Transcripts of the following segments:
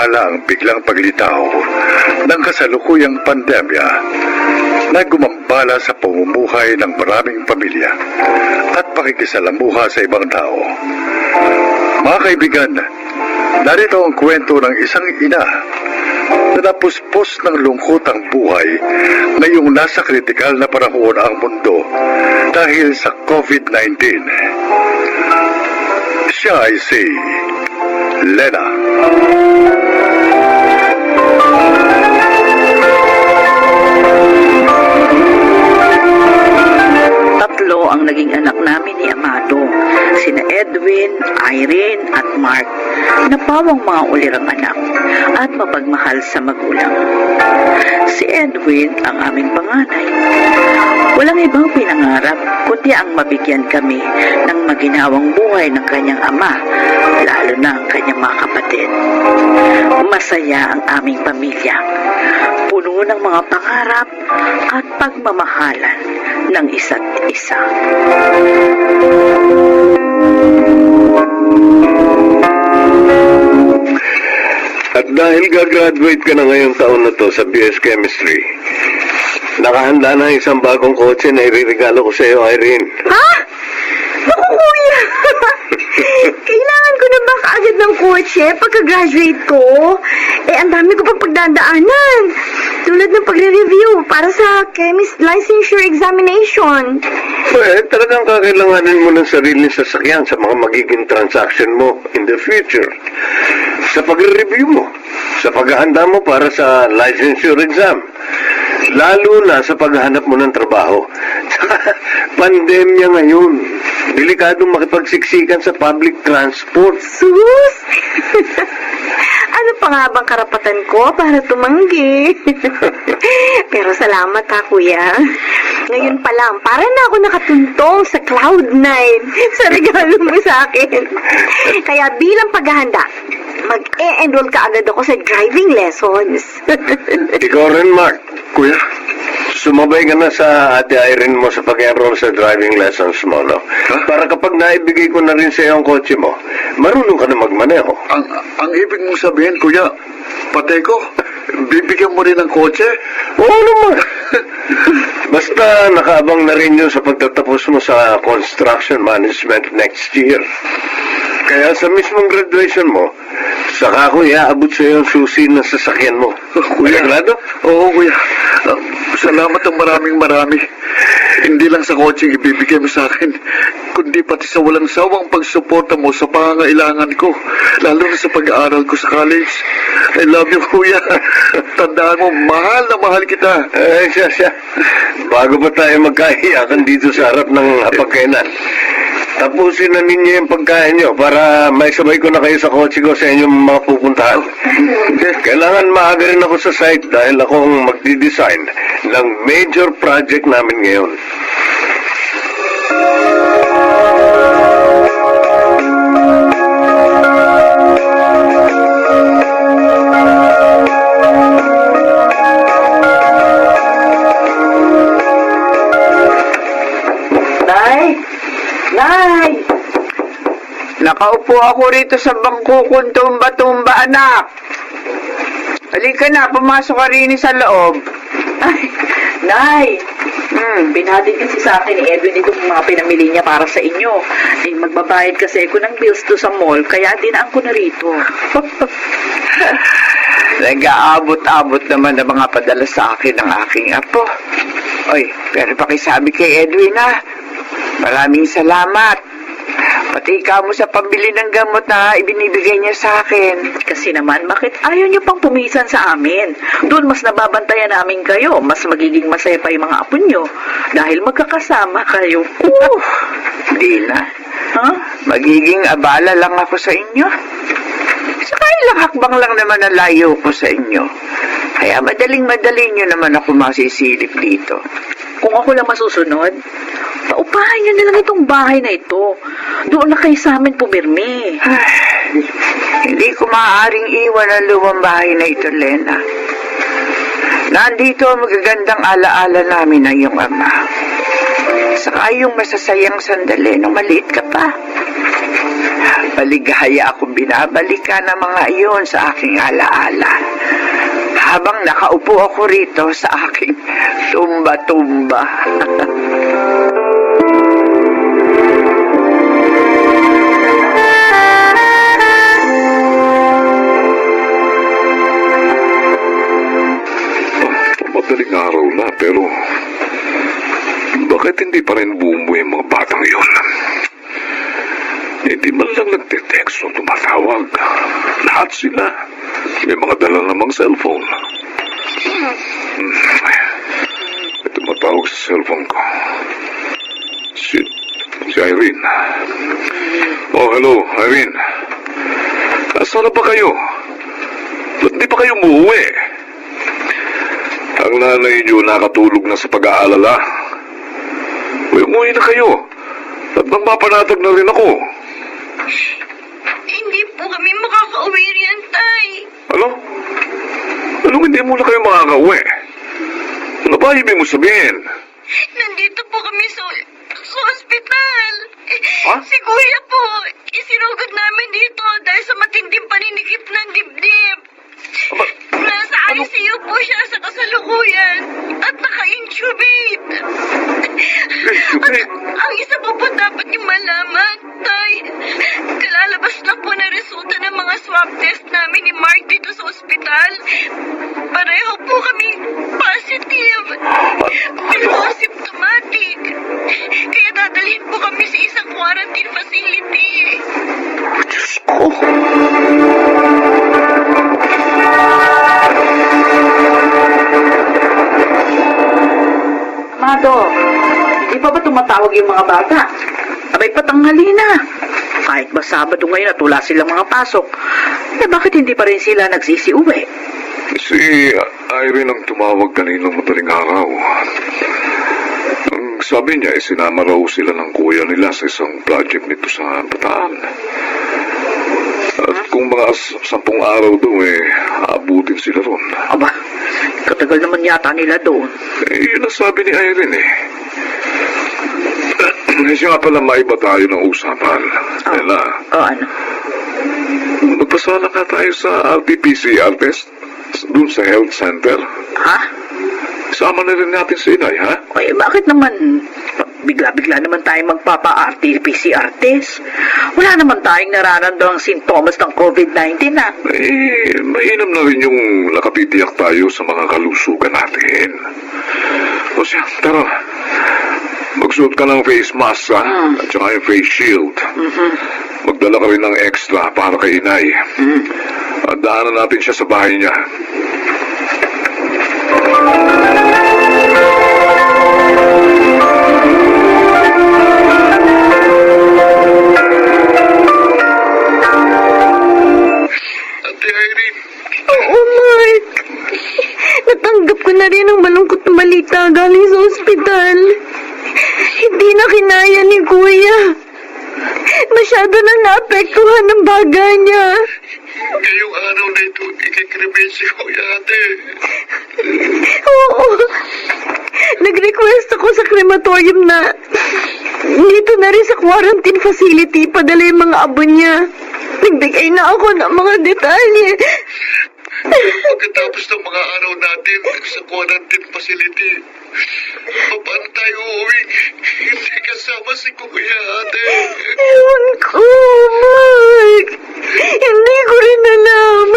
nabahala ang biglang paglitaw ng kasalukuyang pandemya na gumambala sa pamumuhay ng maraming pamilya at pakikisalamuha sa ibang tao. Mga kaibigan, narito ang kwento ng isang ina na napuspos ng lungkot ang buhay ngayong nasa kritikal na panahon ang mundo dahil sa COVID-19. Siya ay si Lena. Tatlo ang naging anak namin ni Amado, sina Edwin, Irene at Mark, na pawang mga ulirang anak at mapagmahal sa magulang. Si Edwin ang aming panganay. Walang ibang pinangarap kundi ang mabigyan kami ng maginhawang buhay ng kanyang ama, lalo na ang kanyang mga kapatid. Masaya ang aming pamilya, puno ng mga pangarap at pagmamahalan ng isa't isa. At dahil gagraduate ka na ngayong taon na to sa BS Chemistry, nakahanda na isang bagong kotse na iririgalo ko sa iyo, Irene. Ha? Naku, kuya! Kailangan ko na ba kaagad ng kotse pagka-graduate ko? Ang dami ko pang pagdadaanan. Tulad ng pagre-review para sa chemist licensure examination. Talagang kakailanganin mo ng sariling sasakyan sa mga magiging transaction mo in the future. Sa pagre-review mo, sa paghahanda mo para sa licensure exam, lalo na sa paghahanap mo ng trabaho. Pandemya ngayon, delikadong makipagsiksikan sa public transport. Sus! Ano pa nga bang karapatan ko para tumanggi? Pero salamat ha, kuya. Ngayon pa lang, para na ako nakatuntong sa Cloud9 sa regalo mo sa akin. Kaya bilang paghahanda, mag-e-enroll ka agad ako sa driving lessons. Ikaw rin, Mark. Kuya, Sumabay ka na sa ate Irene mo sa pag-enroll sa driving lessons mo, no? Huh? Para kapag naibigay ko na rin sa iyo ang kotse mo, marunong ka na magmaneho. ang ibig mong sabihin, kuya, patay ko, bibigyan mo rin ng kotse? Oo naman. Basta nakaabang na rin yun sa pagtatapos mo sa construction management next year. Kaya sa mismong graduation mo, saka ko iaabot sa iyo ang susi ng sasakyan mo. Kuya, Sigurado? Oo, kuya. Salamat ang marami. Hindi lang sa kotseng ibibigay mo sa akin, kundi pati sa walang sawang pagsuporta mo sa pangangailangan ko, lalo na sa pag-aaral ko sa college. I love you, kuya. Tandaan mo, mahal na mahal kita. Siya. Bago pa tayo magkahiyakan dito sa harap ng hapagkainan, tapusin na ninyo yung pagkain nyo para may sabay ko na kayo sa kotse ko sa inyong mga pupuntahan. Kailangan maaga rin ako sa site dahil akong magdi-design ng major project namin ngayon. Nay! Nakaupo ako rito sa bangko kong tumba-tumba, anak. Halika na, pumasok ka rin sa loob. Ay, Nay! Binhatid kasi sa akin ni Edwin itong mga pinamili niya para sa inyo. Magbabayad kasi ako ng bills to sa mall, kaya dinaan ko na rito. Nag-aabot-abot naman ang mga padala sa akin ng aking apo. Oy, pero pakisabi kay Edwin, ha? Maraming salamat. Pati ikaw mo sa pambili ng gamot na ibinibigay niya sa akin. Kasi naman, bakit ayaw niyo pang pumisan sa amin? Doon mas nababantayan namin kayo. Mas magiging masaya pa yung mga apo niyo. Dahil magkakasama kayo. Di na. Ha? Magiging abala lang ako sa inyo. Saka ilang hakbang lang naman ang layo ko sa inyo. Kaya madaling-madali nyo naman ako masisilip dito. Kung ako lang masusunod, paupahan niyo na lang itong bahay na ito. Doon na kayo sa amin pumirmi. Hindi ko maaaring iwan ang lumang bahay na ito, Lena. Nandito ang magagandang alaala namin ng iyong ama. Saka yung masasayang sandali nung maliit ka pa. Maligaya akong binabalikan ang mga iyon sa aking alaala. Habang nakaupo ako rito sa aking tumba-tumba. Madaling araw na, pero bakit hindi pa rin bumuwi ang mga batang iyon? Hindi man lang nagte-text o tumatawag. Lahat sila. May mga dala namang cellphone. May tumatawag sa cellphone ko. Si Irene. Oh, hello, Irene. Nasaan na ba kayo? Ba't di pa kayo umuwi? Ang nanay niyo nakatulog na sa pag-aalala. Umuwi na kayo. At bang mapanatag na rin ako. Hindi po kami makakauwi riyan, Tay. Ano? Anong hindi mo na kayo makakauwi? Ano ba ibig mo sabihin? Nandito po kami sa ospital. Ha? Si Kuya po, isinugod namin dito dahil sa matinding paninikip ng dibdib. Aba, Nasa ICU po siya sa kasalukuyan at naka-intubate. Intubate? Ang isa po po dapat niyong malaman, Tay. Kalalabas na po na resulta ng mga swab test namin ni Mark dito sa ospital. Pareho po kami positive. Pero asymptomatic. Kaya dadalhin po kami sa isang quarantine facility. Diyos ko. Amado, hindi pa ba tumatawag yung mga bata? Abay, patanghali na. Kahit ba Sabado ngayon at wala silang mga pasok, eh bakit hindi pa rin sila nagsisiuwi? Si Irene ang tumawag kaninang madaling araw. Ang sabi niya, sinama raw sila ng kuya nila sa isang project nito sa Bataan. At kung mga 10 araw daw, aabutin sila ron. Aba, katagal naman yata nila doon. Yun ang sabi ni Irene siya nga pala maiba tayo ng usapan. Ella, Ano? magpasala ka tayo sa RT-PCR test dun sa health center. Ha? Sama na rin natin si Inay, ha? Ay, bakit naman bigla-bigla naman tayo magpapa-RT-PCR test? Wala naman tayong nararamdamang sintomas ng COVID-19, ha? Mainam na rin yung nakapitiyak tayo sa mga kalusugan natin. O siya, tara. Magsuot ka ng face mask, ha? At saka yung face shield. Magdala ka rin ng extra para kay Inay. At daanan natin siya sa bahay niya. Ate Irene. Oo, Mark. Natanggap ko na rin ang malungkot na balita galing sa ospital. Hindi na kinaya ni Kuya. Masyado nang naapektuhan ng baga niya. Ngayong araw na ito, ikikrimen si Kuya, ate. Oo. Nag-request ako sa crematorium na dito na rin sa quarantine facility padala yung mga abo niya. Nagbigay na ako ng mga detalye. Pagkatapos ng mga araw natin sa quarantine facility, paano tayo uuwi? Hindi kasama si Kuya, ate. Ewan ko, Mark. Hindi ko rin alam.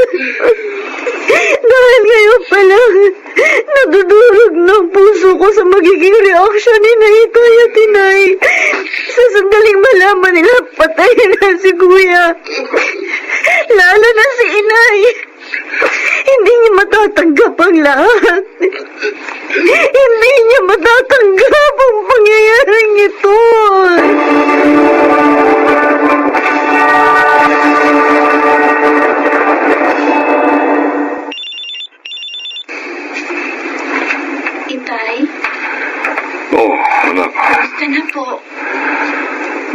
Dahil ngayon pa lang, nadudurog ng puso ko sa magiging reaksyon ni Naitay at Inay. Sa sandaling malaman nila, patay na si Kuya. Lalo na si Inay. Hindi niya matatanggap ang lahat. Hindi niya matatanggap ang pangyayaring ito. Itay, Oh, anak. basta na po.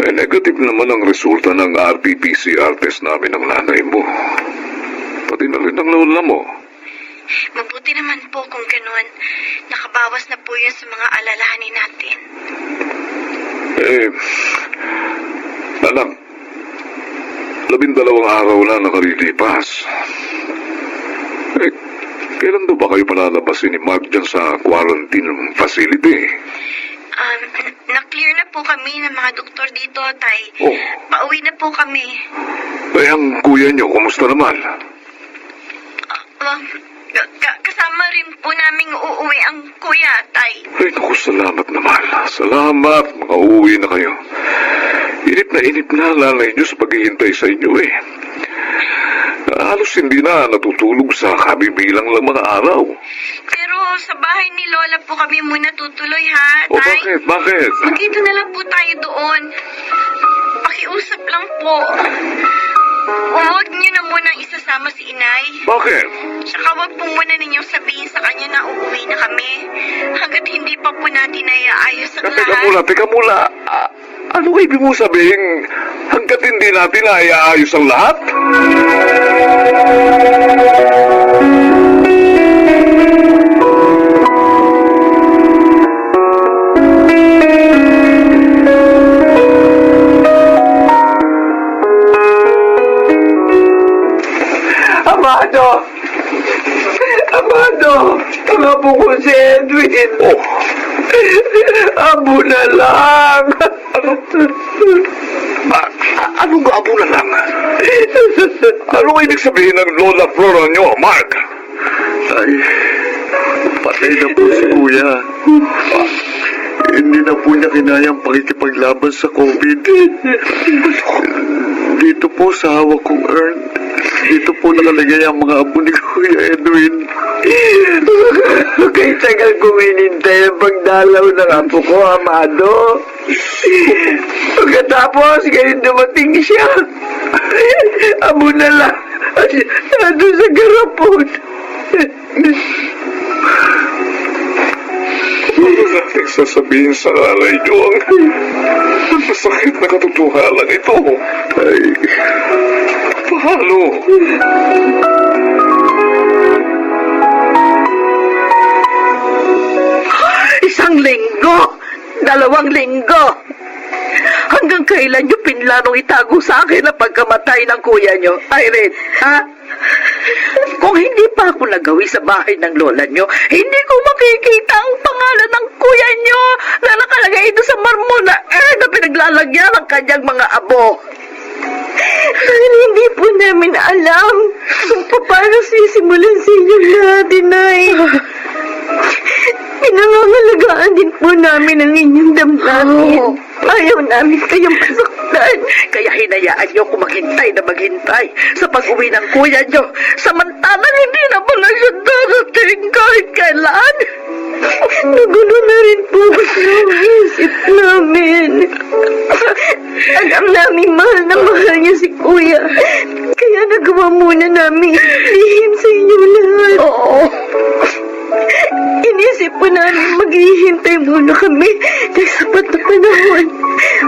Negative naman ang resulta ng RT-PCR test namin ng nanay mo. Pati na rin ang lola mo. Mabuti naman po kung ganun. Nakabawas na po yan sa mga alalahanin natin. Anak, 12 araw na nakalilipas. Eh, kailan daw ba kayo palalabasin ni Mark dyan sa quarantine facility? Na-clear na po kami ng mga doktor dito, Tay. Oh. Pauwi na po kami. Eh, ang kuya niyo, kumusta naman? Kasama rin po naming uuwi ang kuya, Tay. Ay, naku, salamat naman. Salamat, makauwi na kayo. Inip na lalay niyo sa paghihintay sa inyo eh. Halos hindi na natutulog sa kabibilang lang mga araw. Pero sa bahay ni Lola po kami muna tutuloy, ha, O Tay? bakit? Magkita na lang po tayo doon. Pakiusap lang po. Huwag niyo na munang isasama si Inay. Bakit? Tsaka huwag po muna ninyong sabihin sa kanya na uuwi na kami. Hanggat hindi pa po natin naiaayos ang lahat. Teka muna. Ano ibig mo sabihin hanggat hindi natin naiaayos ang lahat? Amado! Ang apo ko si Edwin! Oh, Abo na lang! anong abo na lang? Anong ibig sabihin ng Lola Flora nyo, Mark? Ay, patay na po si Kuya. Hindi na po niya kinayang pakikipaglaban sa COVID. Dito po sa hawak kong urn, dito po nakalagay ang mga abo ni Kuya Edwin. Kay tagal kuminintay ang pagdalaw ng apo ko, Amado. Pagkatapos, ngayon dumating siya. Abo na lang. Nado sa garapon. Ano natin sasabihin sa alay nyo ang masakit na katotohanan ito? Ay, Paano? Isang linggo! 2 linggo! Hanggang kailan niyo pinlanong itago sa akin ang pagkamatay ng kuya niyo, Irene? Ha? Kung hindi pa ako nagawi sa bahay ng lola niyo, hindi ko makikita ang pangalan ng kuya niyo na nakalagay doon sa marmo na na pinaglalagyan ng kanyang mga abo. Hindi po namin alam kung paano sisimulan sa inyo lahat, Inay. Pinangangalagaan din po namin ang inyong damdamin. Oh. Ayaw namin kayong masaktan. Kaya hinayaan niyo ako maghintay na maghintay sa pag-uwi ng kuya niyo. Samantalang hindi na pala siya darating kahit kailan. Nagulo na rin po ang isip namin. Alam namin mahal na mahal niya si Kuya. Kaya nagawa muna namin lihim sa inyo lahat. Oo. Inisip po namin maghihintay muna kami ng sapat na panahon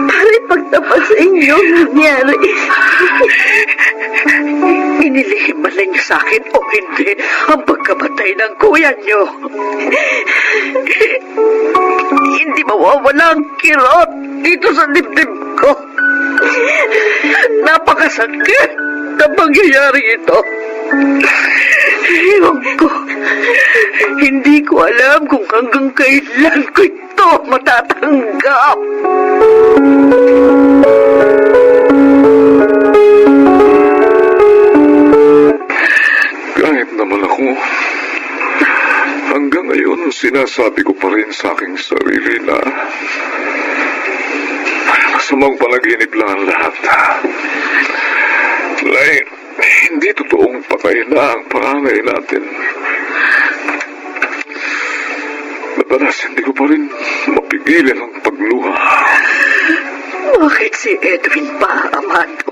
para ipagtapat sa inyo ang nangyari. Inilihim man lang niyo sa akin o hindi ang pagkamatay ng kuya niyo. Hindi mawawala ang kirot dito sa dibdib ko. Napakasakit na pangyayari ito. Ewan ko. Hindi ko alam kung hanggang kailan ko ito matatanggap. Kahit naman ako, hanggang ngayon sinasabi ko pa rin sa aking sarili na masamang panaginip lang ang lahat. Like, hindi totoong patay na ang panganay natin. Madalas hindi ko pa rin mapigilan ang pagluha. Bakit si Edwin pa, Amado?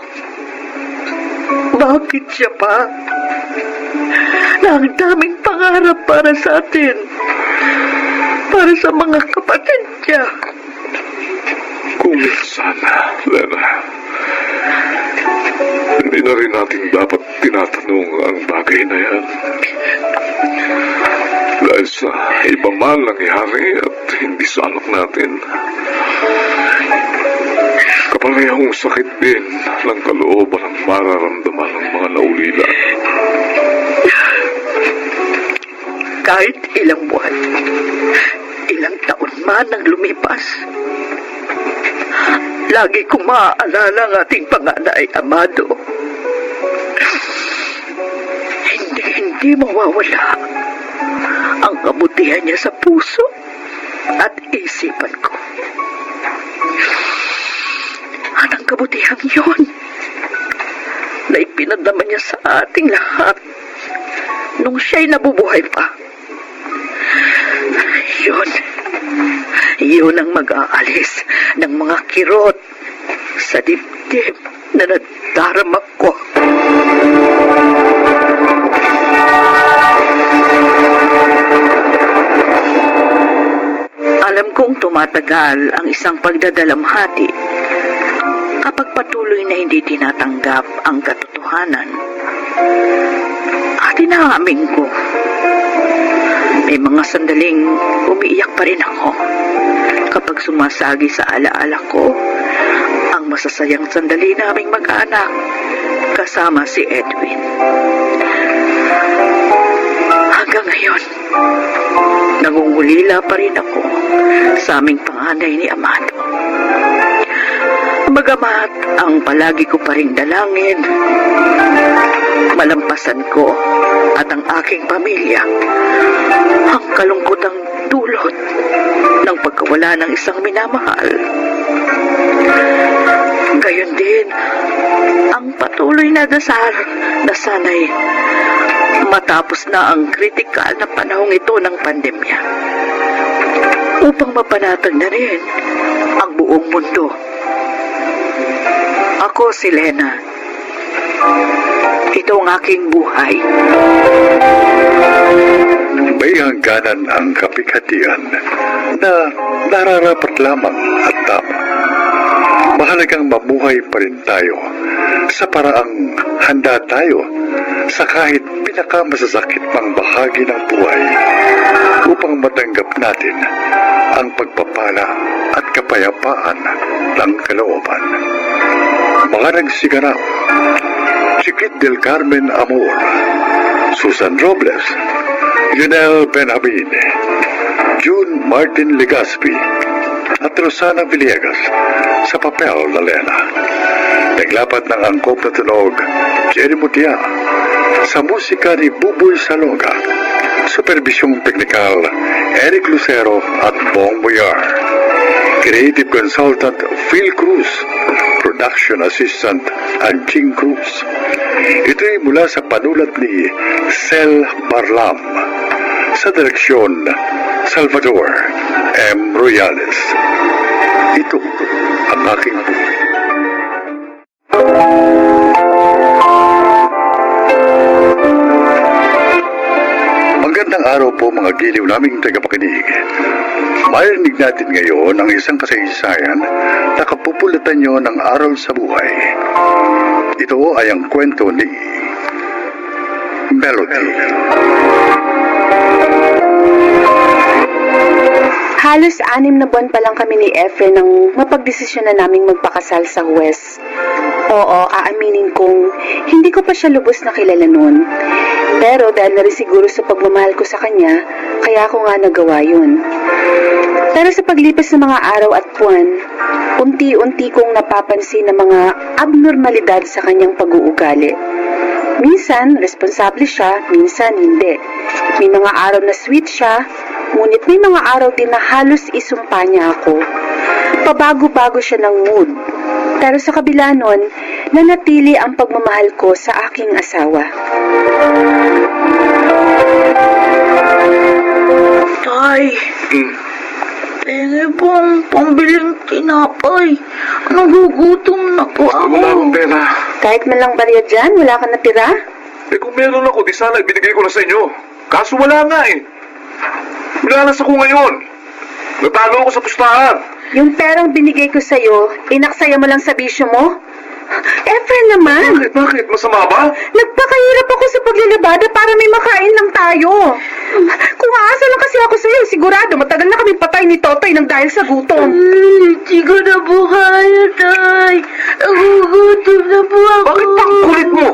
Bakit siya pa? Na ang daming pangarap para sa atin. Para sa mga kapatid niya. Kung minsan, Lena, hindi na rin natin dapat tinatanong ang bagay na yan. Dahil sa iba man nangyari at hindi sa anak natin. Kapal Parehong sakit din ng kalooban ang mararamdaman ng mga naulila. Kahit ilang buwan, ilang taon man ang lumipas, lagi kong maaalala ang ating panganay, Amado. Hindi mawawala ang kabutihan niya sa puso at isipan ko. At ang kabutihan yun na ipinadama niya sa ating lahat nung siya'y nabubuhay pa. Yun ang mag-aalis ng mga kirot sa dibdib na nadarama ko. Alam kong tumatagal ang isang pagdadalamhati kapag patuloy na hindi tinatanggap ang katotohanan. At inaamin ko, may mga sandaling umiiyak pa rin ako kapag sumasagi sa alaala ko ang masasayang sandali naming mag-anak kasama si Edwin. Hanggang ngayon, nangungulila pa rin ako sa aming panganay ni Amado. Bagamat ang palagi ko pa ring dalangin, malampasan ko at ang aking pamilya ang kalungkutang dulot ng pagkawala ng isang minamahal. Gayon din ang patuloy na dasal na sana'y matapos na ang kritikal na panahong ito ng pandemya upang mapanatag na rin ang buong mundo. Ako si Lena. Ito ang aking buhay. May hangganan ang kapighatian na nararapat lamang at tama. Mahalagang mamuhay pa rin tayo sa paraang handa tayo sa kahit pinakamasasakit pang bahagi ng buhay upang matanggap natin ang pagpapala at kapayapaan ng kalooban. Mga nagsiganap, Chiquit del Carmen Amor, Susan Robles, Lionel Benjamin, June Martin Legaspi, at Rosana Villegas sa papel na Lena. Naglapat ng angkop na tunog, Jerry Mutia, sa musika ni Buboy Salonga, supervisyong teknikal, Eric Lucero at Bong Boyar. Creative Consultant Phil Cruz, Production Assistant Anjing Cruz. Ito'y mula sa panulat ni Sel Barlam. Sa direksyon, Salvador M. Royales. Ito ang aking buhay. Magandang araw po mga giliw naming tagapakinig. Marinig natin ngayon ang isang kasaysayan na kapupulatan nyo ng aral sa buhay. Ito ay ang kwento ni Melody. Halos 6 na buwan pa lang kami ni Efren nang mapagdesisyon na naming magpakasal sa Huwes. Oo, aaminin kong hindi ko pa siya lubos na kilala noon. Pero dahil na rin siguro sa pagmamahal ko sa kanya, kaya ko nga nagawa yun. Pero sa paglipas ng mga araw at buwan, unti-unti kong napapansin na mga abnormalidad sa kanyang pag-uugali. Minsan, responsable siya, minsan hindi. May mga araw na sweet siya, ngunit may mga araw din na halos isumpa niya ako. Pabago-bago siya ng mood. Pero sa kabila nun, nanatili ang pagmamahal ko sa aking asawa. Tay, po ang pambiling tinapay. Nagugutom na po ako. Wala akong pera. Kahit man lang barya dyan, wala ka natira? Eh kung meron ako, di sana ibinigay ko na sa inyo. Kaso wala nga eh. Wala ako ngayon. Natago ako sa pustahan. Yung perang binigay ko sa'yo, inaksaya mo lang sa bisyo mo? Efren naman. Bakit? Masama ba? Nagpakahirap ako sa paglalabada para may makain lang tayo. Kung aasa lang kasi ako sa'yo, sigurado matagal na kami patay ni Totoy nang dahil sa gutom. Hindi ko na po kaya, Tay. Nagugutom na po ako. Bakit ang kulit mo?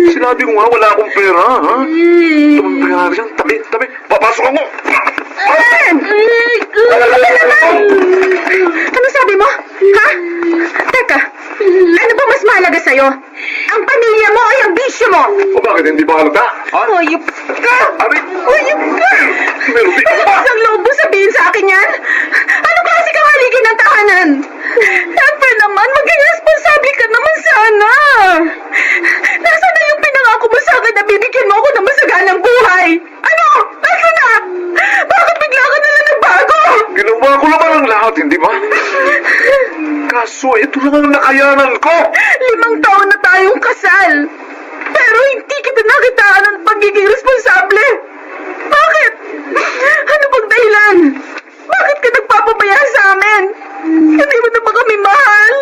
Sinabi ko nga wala akong pera, ha? Tumambay nga dyan. Tabi. Papasok ako. Ano sabi mo? Ha? Teka, ano ba mas mahalaga sa'yo? Ang pamilya mo o yung bisyo mo? O bakit hindi ba halata? Ha? Hayop ka! Aray! Hayop ka! Meron din Ano ba? isang loob mo sabihin sa akin yan? Ano klase kang haligin ng tahanan? Siyempre naman, maging responsable ka naman sana. Nasaan na yung pinangako mo sa akin na bibigyan mo ako ng masaganang buhay? Ano? Nasaan na? Bakit bigla ka nalang nagbago? Ginawa ko naman ang lahat, hindi ba? Kaso, ito lang ang nakayanan ko. 5 taon na tayong kasal. Pero hindi kita nakitaan ng pagiging responsable. Bakit? Ano bang dahilan? Bakit ka nagpapabaya sa amin? Hindi mo na ba kami mahal?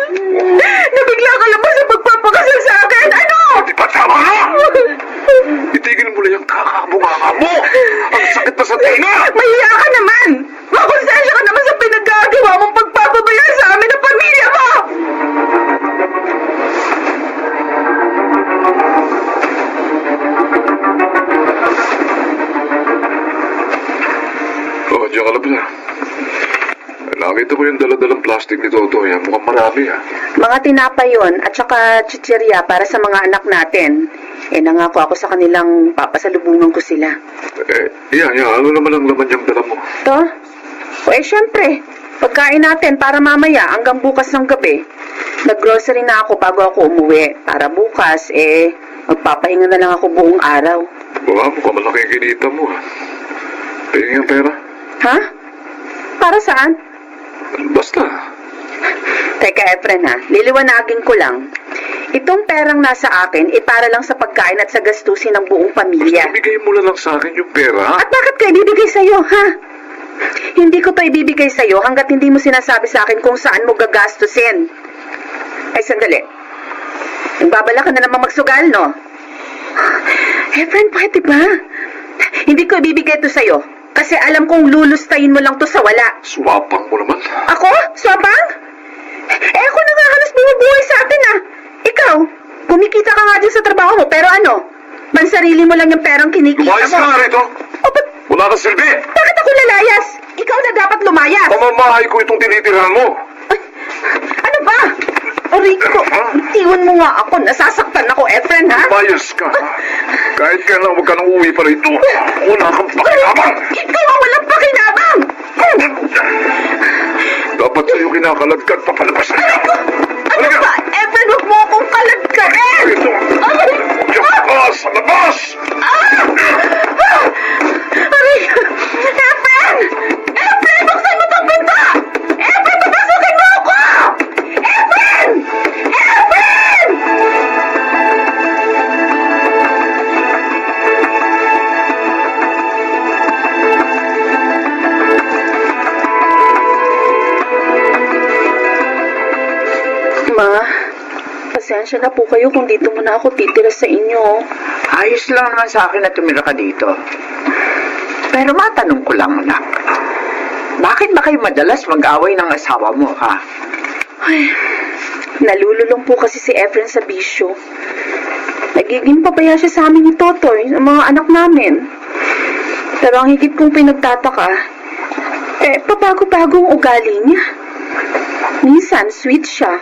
Nabigla ka lang ba sa pagpapakasal sa akin? Ano? Di ba tama na? Itigil mo lang yung kakabunganga mo. Ang sakit na sa tinga. Mahiya ka naman! Makonsensya ka naman sa pinagagawa mong pagpapabaya sa amin ng pamilya mo! Oh, diyan ka lang pala. Nakita ko yung daladalang plastic ni Toto. Yan, mukhang marami, ha? Mga tinapa yon at saka chichirya para sa mga anak natin. Nangako ako sa kanilang papasalubungan ko sila. Yan. Ano naman ang laman yung dala mo? To? Syempre. Pagkain natin para mamaya hanggang bukas ng gabi. Nag-grocery na ako bago ako umuwi. Para bukas, magpapahinga na lang ako buong araw. Mukhang malaki ang kinita mo, ha? Tingin yung pera. Ha? Para saan? Basta. Teka, Efren ha, liliwanagin ko lang. Itong perang nasa akin, para lang sa pagkain at sa gastusin ng buong pamilya. Ibigay mo na lang sa akin yung pera. At bakit ka ibibigay sa'yo, ha? Hindi ko to ibibigay sa'yo hanggat hindi mo sinasabi sa akin kung saan mo gagastusin. Ay, sandali. Nagbabala ka na naman magsugal, no? Efren, pwede ba? Hindi ko ibibigay to sa'yo. Kasi alam kong lulustayin mo lang to sa wala. Swapang mo naman. Ako? Swapang? Ako na nga halos bumubuhay sa atin ah. Ikaw, kumikita ka nga dyan sa trabaho mo, pero ano? Bansarili mo lang yung perang kinikita Lumayas mo. ka nga rito. Ba't Wala ka silbi. bakit ako lalayas? Ikaw na dapat lumayas. Pamamahay ko itong tinitirahan mo. Ano ba? Rico, itiwan mo nga ako. Nasasaktan ako, Efren, ha? Lumayas ka. Kahit kailan huwag ka nang uwi pa rito. Wala kang pakinabang. Ikaw ang walang pakinabang! Dapat sa'yo kinakalagkad papalabas na yan. Ano ba? Efren, huwag mo akong kalagkarin! Ito. Diyan ka sa labas. Aray! Efren! Efren, buksan mo tong pinto! Efren, papasukin mo ako! Efren! Efren! Ma, pasensya na po kayo kung dito muna ako titira sa inyo. Ayos lang naman sa akin na tumira ka dito. Pero matanong ko lang, anak. Bakit ba kayo madalas mag-away ng asawa mo, ha? Ay, nalululong po kasi si Efren sa bisyo. Nagiging pabaya siya sa amin ni Totoy, ng mga anak namin. Pero ang higit kong pinagtataka, pabago-bago ang ugali niya. Minsan, sweet siya.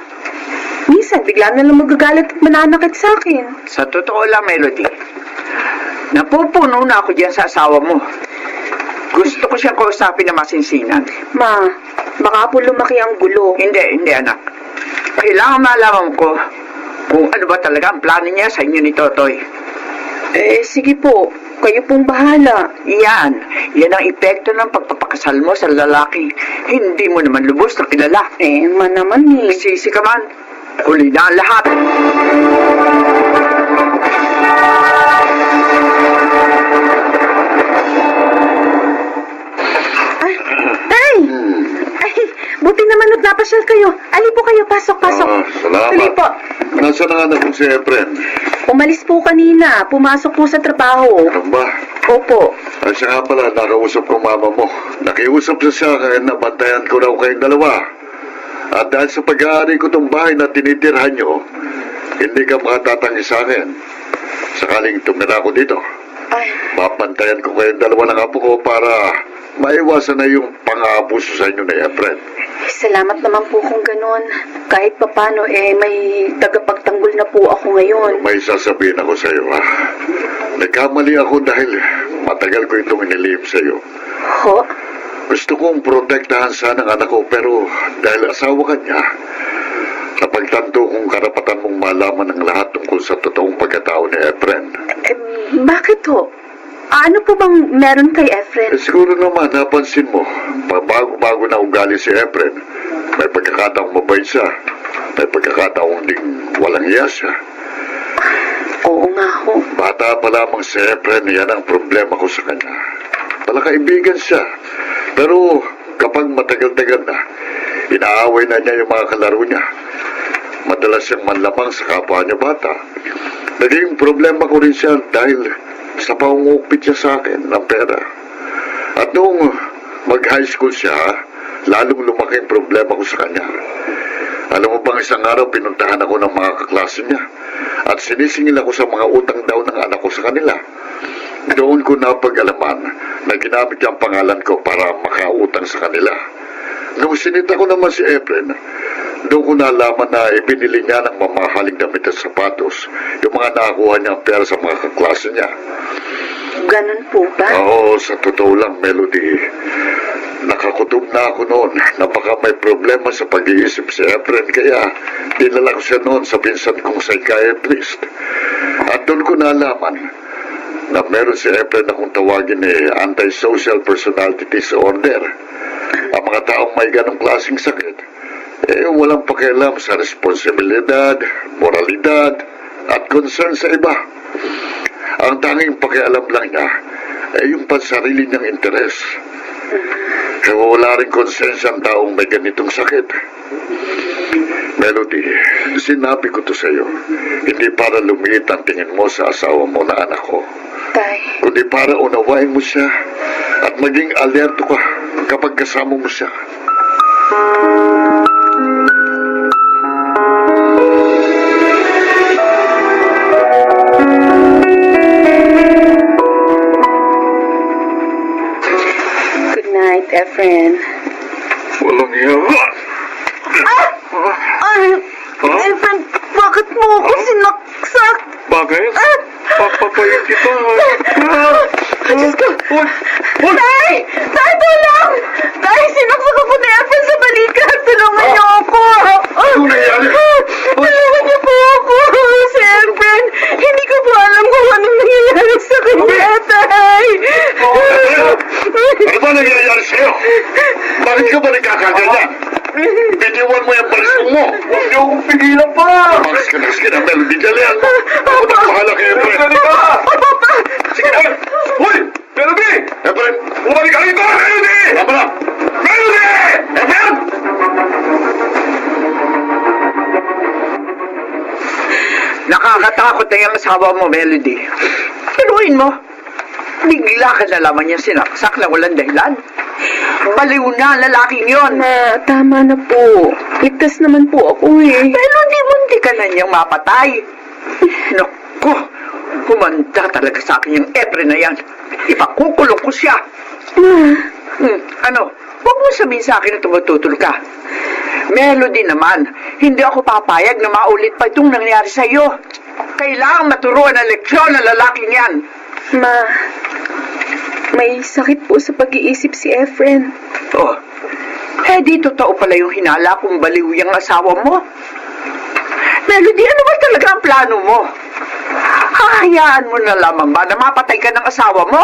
Minsan, bigla na lang magagalit at mananakit sa akin. Sa totoo lang, Melody, napupuno na ako diyan sa asawa mo. Gusto ko siyang kausapin na masinsinan. Ma, baka po lumaki ang gulo. Hindi, anak. Kailangan malaman ko kung ano ba talaga ang plano niya sa inyo ni Totoy. Sige po. Kayo pong bahala. Yan ang epekto ng pagpapakasal mo sa lalaki. Hindi mo naman lubos na kilala. Man naman eh. Sisi ka man. Huli na ang lahat. Ay! buti naman nagpapasyal kayo. Ali po kayo, pasok. Salamat. Tuloy po. Nasaan ang anak kong si Efren? Umalis po kanina. Pumasok po sa trabaho. Ano ba? Opo. Ay siya nga pala, nakausap ko mama mo. Nakiusap siya sa akin na bantayan ko raw kayong dalawa. At dahil sa pag-aari ko itong bahay na tinitirhan nyo, hindi ka makatatangi sa akin. Sakaling tumira ko dito, Ay, mapantayan ko kayong dalawa ng apo ko para maiwasan na yung pang-aabuso sa inyo ni Efren. salamat naman po kung ganun. Kahit papano, may tagapagtanggol na po ako ngayon. May sasabihin ako sa iyo, ha? Nagkamali ako dahil matagal ko itong inilihim sa iyo. Ho? Gusto kong protektahan sana ang anak ko, pero dahil asawa ka niya, napagtanto kong karapatan mong malaman ang lahat tungkol sa totoong pagkatao ni Efren. Bakit ho? Ano po bang meron kay Efren? Siguro naman, napansin mo, bago na ugali si Efren, may pagkakataong mabait siya, may pagkakataong ding walang hiya siya. Oo nga ho. Bata pa lamang si Efren, yan ang problema ko sa kanya. Palakaibigan siya, pero kapag matagal-tagal na, inaaway na niya yung mga kalaro niya. Madalas siyang manlamang sa kapwa niya bata. Naging problema ko rin siya dahil sa pangungupit siya sa akin ng pera. At noong mag-high school siya, lalong lumaki ang problema ko sa kanya. Alam mo bang isang araw pinuntahan ako ng mga kaklase niya at sinisingil ako sa mga utang daw ng anak ko sa kanila. Doon ko napag-alaman na ginamit niya ang pangalan ko para makautang sa kanila. Nung sinita ko naman si Efren, doon ko nalaman na ibinili niya ng mamahaling damit at sapatos yung mga nakakuha niyang pera sa mga kaklase niya. Ganun po ba? Oo, sa totoo lang, Melody. Nakakutob na ako noon na baka may problema sa pag-iisip si Efren, kaya dinala ko siya noon sa pinsan kong psychiatrist. At doon ko nalaman na meron si Efren na kung tawagin antisocial personality disorder. Ang mga taong may ganong klaseng sakit, walang pakialam sa responsibilidad, moralidad, at concern sa iba. Ang tanging pakialam lang niya yung pansarili niyang interes. Kaya wala rin konsensya ang taong may ganitong sakit. Melody, sinabi ko to sa iyo, hindi para lumiit ang tingin mo sa asawa mo na anak ko, Tay. kundi para unawain mo siya at maging alerto ka kapag kasama mo siya. Good night, Efren. Walang hiya. Efren, bakit mo ako sinaksak? Bakit? Papapayin kita. Diyos ko! Tay! Tay, tulong! Tay, sinaksak ako ni Efren sa balikat. Tulungan niyo ako! Ano nangyari? Tulungan niyo po ako! Si Efren, hindi ko po alam kung anong nangyayari sa kanya, Tay! Ano ba nangyayari sa'yo? Bakit ka ba nagkakaganyan? Bitiwan mo yung balisong mo. Huwag niyo akong pigilan pa. Makas ka na, Melody. Dalihan mo. Ako na bahala kay Efren. Sige na. Uy! Melody! Efren! Bumalik ka rito! Melody! Tama na! Melody! Efren! Nakakatakot na yung asawa mo, Melody. Pinuin mo. Bigla ka na lamang niya sinaksak na walang dahilan. Baliw na ang lalaking yon. Ma, tama na po. Ligtas naman po ako eh. Pero di ka na niyang mapatay. Naku, kumanda talaga sa akin yung Efren na yan. Ipakukulong ko siya. Ano, huwag mo sabihin sa akin na tumututol ka. Melody naman, hindi ako papayag na maulit pa itong nangyari sa iyo. Kailangang maturuan ng leksyon ng lalaking yan. Ma, may sakit po sa pag-iisip si Efren. Oh, di totoo pala yung hinala kung baliw yung asawa mo. Melody, ano ba talaga ang plano mo? Hahayaan mo na lamang ba na mapatay ka ng asawa mo?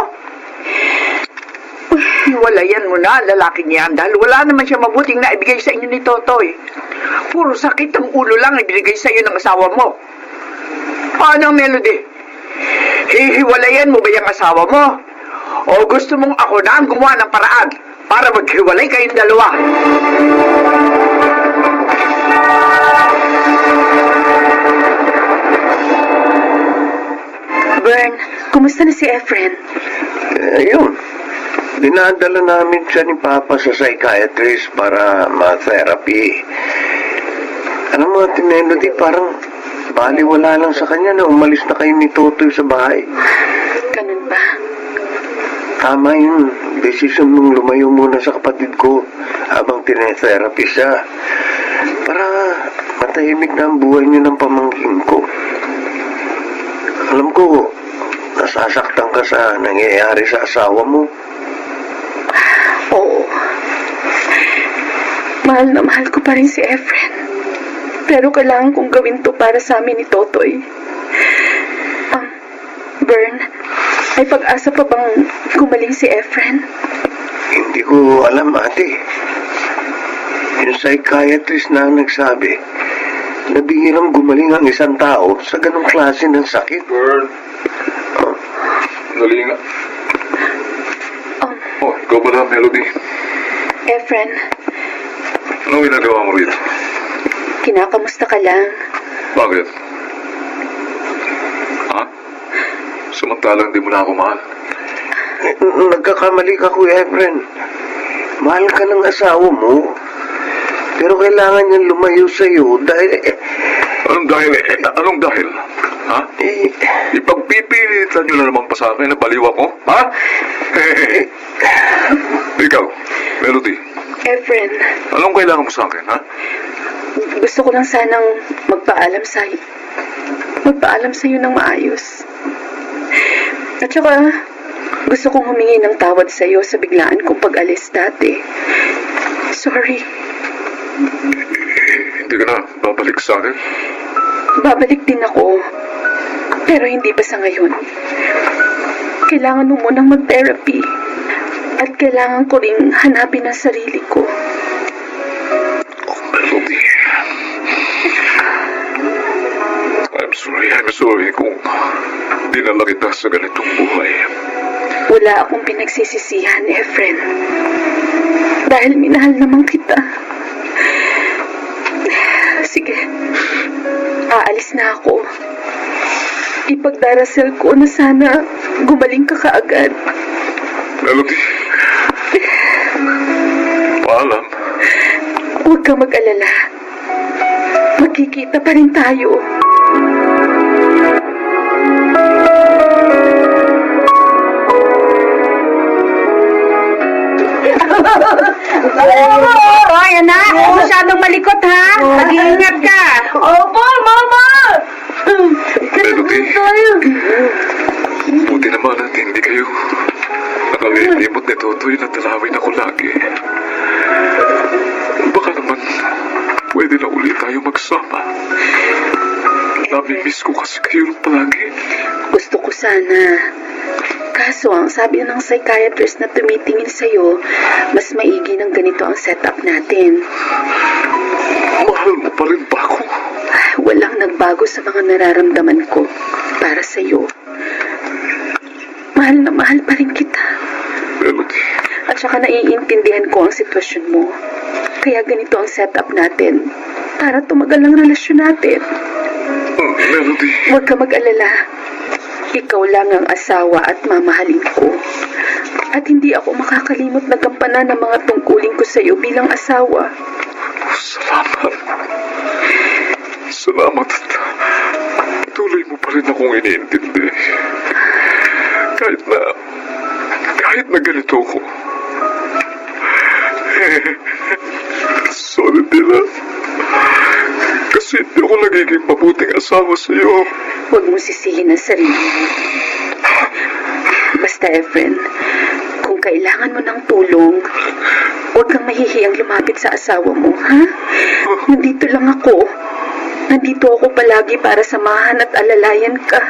Hiwalayan mo na ang lalaking yan dahil wala naman siya mabuting na ibigay sa inyo ni Totoy. Puro sakit ang ulo lang ibigay sa iyo ng asawa mo. Paano, Melody? Hihiwalayan mo ba yung asawa mo? O gusto mong ako na ang gumawa ng paraan para maghiwalay kayong dalawa. Bern, kumusta na si Efren? Ayun. Dinadala namin siya ni Papa sa psychiatrist para ma-therapy. Ano mo, Ate Melody, parang baliwala lang sa kanya na umalis na kayo ni Totoy sa bahay. Ganun ba? Tama yun. Desisyon mong lumayo muna sa kapatid ko habang tinetherapy siya. Para matahimik na ang buhay niyo ng pamangkin ko. Alam ko, nasasaktan ka sa nangyayari sa asawa mo. Oo. Mahal na mahal ko pa rin si Efren. Pero kailangan kong gawin to para sa amin ni Totoy. Bern, may pag-asa pa bang gumaling si Efren? Hindi ko alam, ate. Yung psychiatrist na ang nagsabi na bihirang gumaling ang isang tao sa ganong klase ng sakit. Bern. Dali nga. Ikaw ba na, Melody? Efren, Anong ginagawa mo rito? kinakamusta ka lang? Bakit? Ha? Samantalang di mo na ako mahal. Nagkakamali ka, Kuya Efren. Mahal ka ng asawa mo. Pero kailangan niyang lumayo sa'yo dahil... Anong dahil? Anong dahil? Ha? Ipagpipilitan nyo na naman pa sa akin na baliw ako? Ha? Ikaw, Melody, Efren, anong kailangan mo sa akin, ha? gusto ko lang sanang magpaalam sa'yo ng maayos. At saka, gusto kong humingi ng tawad sa'yo sa biglaan kong pag-alis dati. Sorry. Hindi ka na babalik sa akin? Babalik din ako. Pero hindi pa sa ngayon. Kailangan mo munang mag-therapy. At kailangan ko ring hanapin ang sarili ko. Melody. I'm sorry kung dinala kita sa ganitong buhay. Wala akong pinagsisisihan, Efren. Dahil minahal naman kita. Sige. Aalis na ako. Ipagdarasal ko na sana gumaling ka kaagad. Melody. Paalam. Huwag kang mag-alala. Magkikita pa rin tayo. Oh, anak, masyadong malikot ha. Mag-iingat ka. Opo, Mama! Melody. Buti naman at hindi kayo nakalilimot ni Totoy na dalawin ako lagi. Baka naman pwede na ulit tayo magsama. Nami-miss ko kasi kayo palagi. Gusto ko sana. Kaso, ang sabi ng psychiatrist na tumitingin sa'yo, mas maigi ng ganito ang setup natin. Mahal mo pa rin ba ako? Walang nagbago sa mga nararamdaman ko para sa'yo. Mahal na mahal pa rin kita. Melody. At saka naiintindihan ko ang sitwasyon mo. Kaya ganito ang setup natin para tumagal ang relasyon natin. Melody. Huwag ka mag-alala. Ikaw lang ang asawa at mamahalin ko. At hindi ako makakalimot na gampanan ng mga tungkulin ko sa iyo bilang asawa. Salamat. Salamat at tuloy mo pa rin akong iniintindi. Kahit na ganito ko. Sorry, Dila. Kasi hindi ako nagiging mabuting asawa sa iyo. Huwag mo sisihin ang sarili mo. Basta, Efren, kung kailangan mo ng tulong, huwag kang mahihiyang lumapit sa asawa mo, ha? Nandito lang ako. Nandito ako palagi para samahan at alalayan ka.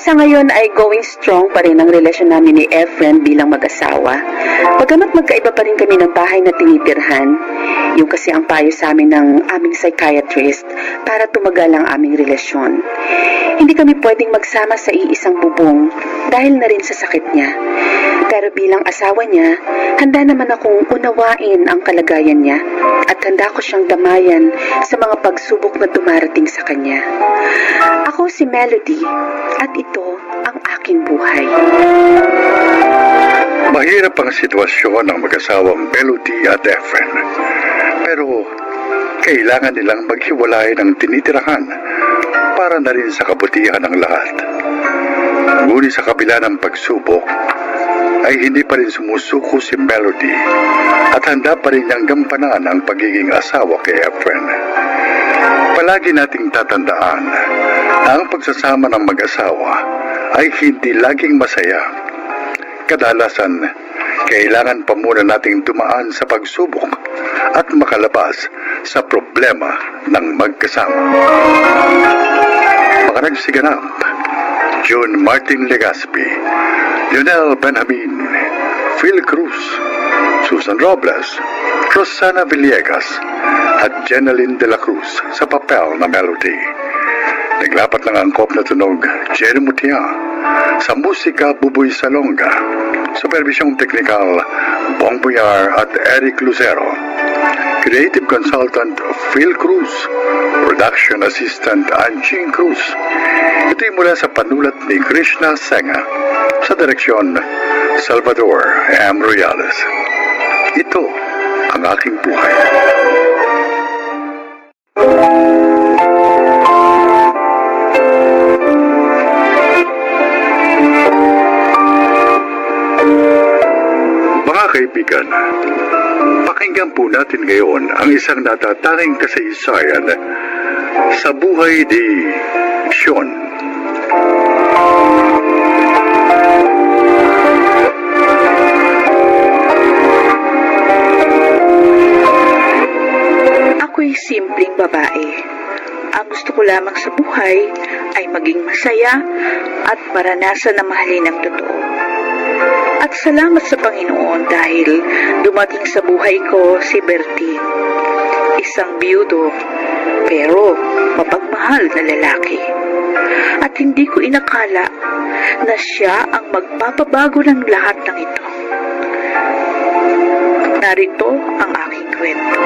Sa ngayon ay going strong pa rin ang relasyon namin ni Efren bilang mag-asawa. Bagamat magkaiba pa rin kami ng bahay na tinitirhan, yung kasi ang payo sa amin ng aming psychiatrist para tumagal ang aming relasyon. Hindi kami pwedeng magsama sa iisang bubong dahil na rin sa sakit niya. Pero bilang asawa niya, handa naman akong unawain ang kalagayan niya at handa ko siyang damayan sa mga pagsubok na dumarating sa kanya. Ako si Melody at ito ang aking buhay. Mahirap ang sitwasyon ng mag-asawang Melody at Efren. Pero kailangan nilang maghiwalay ng tinitirahan para na rin sa kabutihan ng lahat. Ngunit sa kabila ng pagsubok, ay hindi pa rin sumusuko si Melody at handa pa rin niyang gampanan ang pagiging asawa kay Efren. Palagi nating tatandaan na ang pagsasama ng mag-asawa ay hindi laging masaya. Kadalasan, kailangan pa muna nating dumaan sa pagsubok at makalabas sa problema ng magkasama. Mga nagsiganap, June Martin Legaspi, Lionel Benjamin, Phil Cruz, Susan Robles, Rosana Villegas, at Jeneline de la Cruz sa papel na Melody. Naglapat ng angkop na tunog, Jenny Mutia, sa musika, Buboy Salonga, supervisyong teknikal, Bong Buyar at Eric Lucero, creative consultant, Phil Cruz, production assistant, Anjing Cruz. Ito'y mula sa panulat ni Krishna Senga, sa direksyon, Salvador M. Royales. Ito ang aking buhay. Mga kaibigan, pakinggan po natin ngayon ang isang natatanging kasaysayan sa buhay ni Sean. Ako'y simpleng babae. Ang gusto ko lamang sa buhay ay maging masaya at maranasan na mahalin ang totoo. At salamat sa Panginoon dahil dumating sa buhay ko si Bertie. Isang biyudo pero mapagmahal na lalaki. At hindi ko inakala na siya ang magpapabago ng lahat ng ito. Narito ang aking kwento.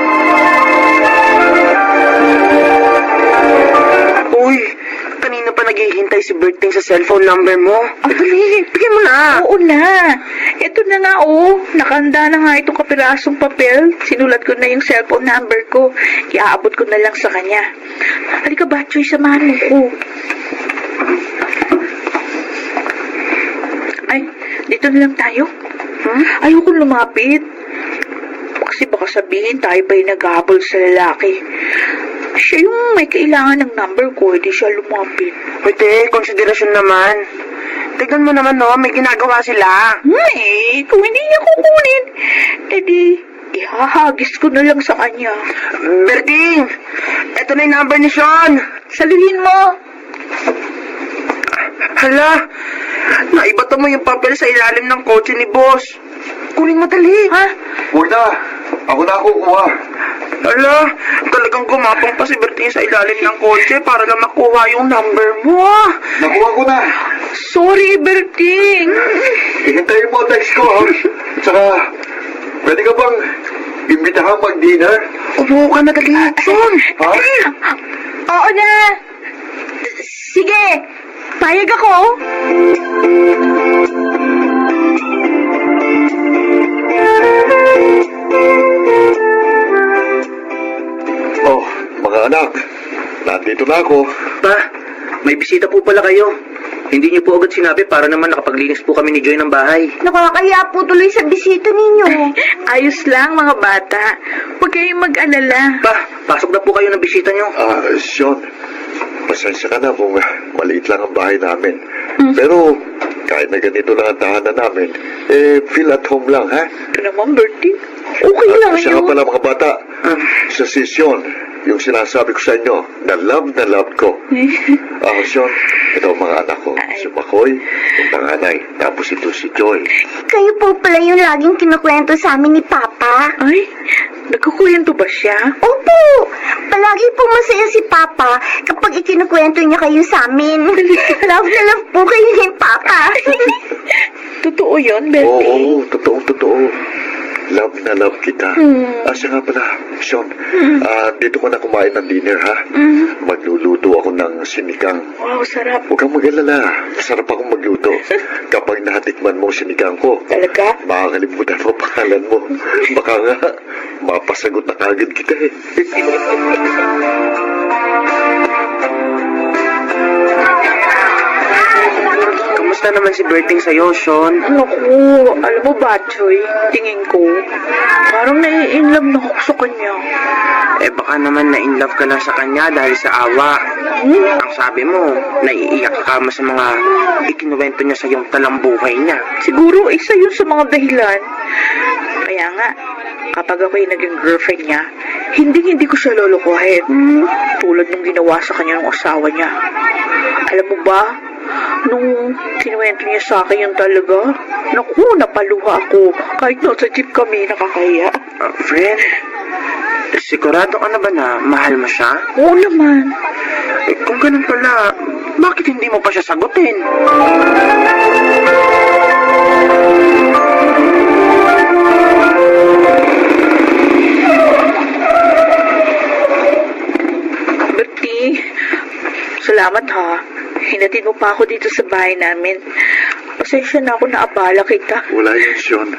Uy, kanina pa naghihintay si Berting sa cellphone number mo. Dali, bigyan mo na. Oo na. Ito na nga Nakahanda na nga itong kapirasong papel. Sinulat ko na yung cellphone number ko. Iaabot ko na lang sa kanya. Halika ba, Choy, samahan mo ko. Ay, dito na lang tayo. Ayoko lumapit. Kasi baka sabihin tayo ba'y naghabol sa lalaki. Siya yung may kailangan ng number ko, hindi siya lumapit. Pwede, konsiderasyon naman. Tignan mo naman, no, may ginagawa sila. Kung hindi niya kukunin, edi, ihahagis ko na lang sa kanya. Berting, eto na yung number ni Sean. Saluhin mo. Hala, naibata mo yung papel sa ilalim ng kotse ni boss. Kunin mo dali. Ha? Huwag na. Ako na kukuha. Hala, talagang gumapang pa si Berting sa ilalim ng kotse para lang makuha yung number mo. Nakuha ko na. Sorry, Berting. Hihintayin mo ang text ko. Tsaka, pwede ka bang imbitahan mag-dinner? Umuha ka na dali, Sean. Ha? Oo na. Sige, payag ako. Oh, mga anak, nandito na ako. Pa, may bisita po pala kayo. Hindi niyo po agad sinabi para naman nakapaglinis po kami ni Joy ng bahay. Nakakaya po tuloy sa bisita ninyo. Ayos lang, mga bata. Huwag kayong mag-alala. Pa, pasok na po kayo ng bisita niyo. Sean, pasensya ka na kung maliit lang ang bahay namin. Pero, kahit na ganito lang ang tahanan namin, feel at home lang, ha? Ito naman, Bertie. Okay lang Siya yun. nga pala mga bata, sa sesyon, yung sinasabi ko sa inyo na love ko. Sean, ito ang mga anak ko. Si Makoy, yung panganay. Tapos ito si Joy. Kayo po pala yung laging kinukwento sa amin ni Papa. Ay, nagkukwento ba siya? Opo! Palagi po masaya si Papa kapag ikinukwento niya kayo sa amin. Love na love po kayo ni Papa. Totoo yun, Bertie? Oo, totoo. Love na love kita. Siya nga pala, Sean. Dito ko na kumain ng dinner, ha? Magluluto ako ng sinigang. Wow, sarap. Huwag kang mag-alala. Masarap akong magluto. Kapag natikman mo ang sinigang ko, Talaga? makakalimutan mo pangalan mo. Baka nga, mapasagot na kagad kita eh. Kamusta naman si Berting sa'yo, Sean? Naku, alam mo ba, Choy, tingin ko, parang nai-inlove na ako sa kanya. Eh baka naman na-inlove ka na sa kanya dahil sa awa. Ang sabi mo, naiiyak ka mo sa mga ikinuwento niya sa iyong talambuhay niya. Siguro isa yun sa mga dahilan. Kaya nga, kapag ako'y naging girlfriend niya, hindi ko siya lolokohin. Tulad nung ginawa sa kanya ng asawa niya. Alam mo ba, nung kinuwento niya sa akin yung talaga, naku, napaluha ako. Kahit nasa jeep kami, nakakaya. Friend, sigurado ka na ba na mahal mo siya? Oo naman. Eh, kung ganun pala, bakit hindi mo pa siya sagutin? Bertie, salamat ha. Hinatid mo pa ako dito sa bahay namin. Pasensya na ako na abala kita. Wala yun, Sean.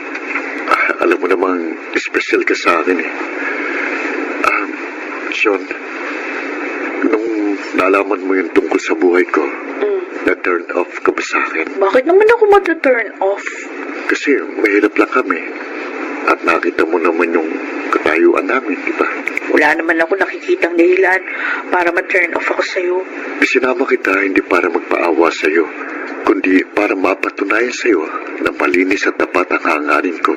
Alam mo namang special ka sa akin eh. Sean, nung nalaman mo yung tungkol sa buhay ko, na-turn off ka ba sa akin? Bakit naman ako mag-turn off? Kasi mahirap lang kami. At nakita mo naman yung katayuan namin, di ba? Wala naman ako nakikitang dahilan para ma-turn off ako sa'yo. Sinama kita hindi para magpaawa sa'yo, kundi para mapatunayan sa'yo na malinis at tapat ang hangarin ko.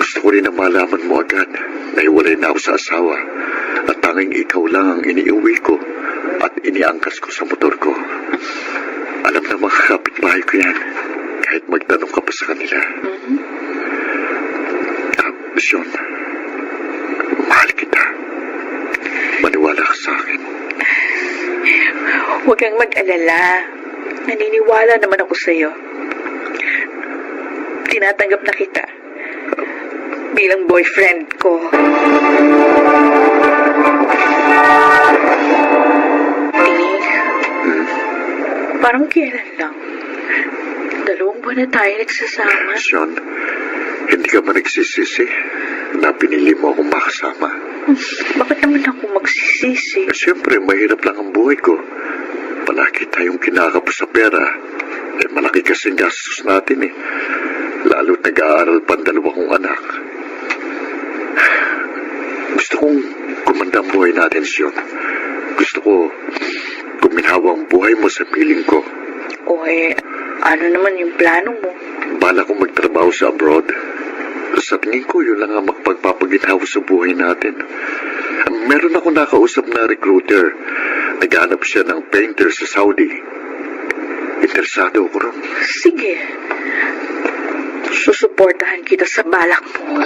Gusto ko rin na malaman mo agad na hiwalay na ako sa asawa at tanging ikaw lang ang iniuwi ko at iniangkas ko sa motor ko. Alam na mga kapitbahay ko yan, kahit magtanong ka pa sa kanila. Sean, mahal kita. Maniwala ka sa akin. Huwag kang mag-alala. Naniniwala naman ako sa'yo. Tinatanggap na kita bilang boyfriend ko. Tinig, parang kailan lang. 2 buwan na tayo nagsasama. Sean, hindi ka ba nagsisisi na pinili mo akong makasama? Bakit naman ako magsisisi? Siyempre, mahirap lang ang buhay ko. Palagi tayong kinakapos sa pera. Malaki kasing gastos natin eh. Lalo't nag-aaral pa ang 2 kong anak. Gusto kong gumanda ang buhay natin, Sean. Gusto ko guminawa ang buhay mo sa piling ko. O ano naman yung plano mo? Bala kong magtrabaho sa abroad. Sa tingin ko, yun lang ang magpagpapaginhawa sa buhay natin. Meron ako nakausap na recruiter. Naghanap siya ng painter sa Saudi. Interesado ako ron. Sige. Susuportahan kita sa balak mo.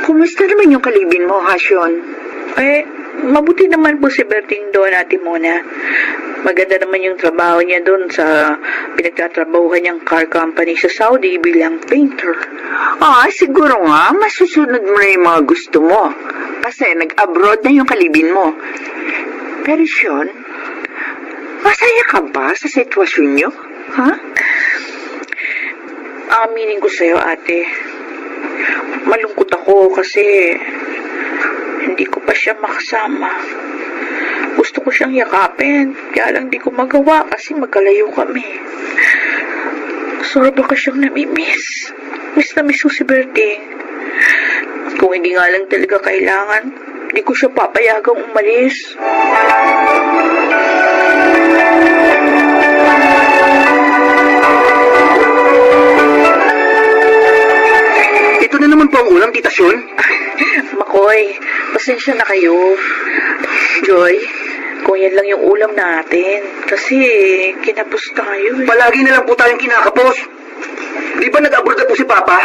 Kumusta naman yung kalibin mo, Hasyon? Mabuti naman po si Berting doon, Ate Mona. Maganda naman yung trabaho niya doon sa pinagtatrabahuhan niyang car company sa Saudi bilang painter. Siguro nga, masusunod mo na yung mga gusto mo. Kasi nag-abroad na yung kalibin mo. Pero Sean, masaya ka ba sa sitwasyon niyo? Ha? Aminin ko sa'yo, ate. Malungkot ako kasi hindi ko pa siya makasama. Gusto ko siyang yakapin, kaya lang di ko magawa kasi magkalayo kami. Sorba ka siyang namimiss. Miss na miss ko si Berting. Kung hindi nga lang talaga kailangan, di ko siya papayagang umalis. na naman po ang ulam, Tita Shon. Makoy, pasensya na kayo. Joy, kung yan lang yung ulam natin. Kasi kinapos tayo eh. Palagi na lang po tayong kinakapos. Di ba nag-abroad na po si Papa?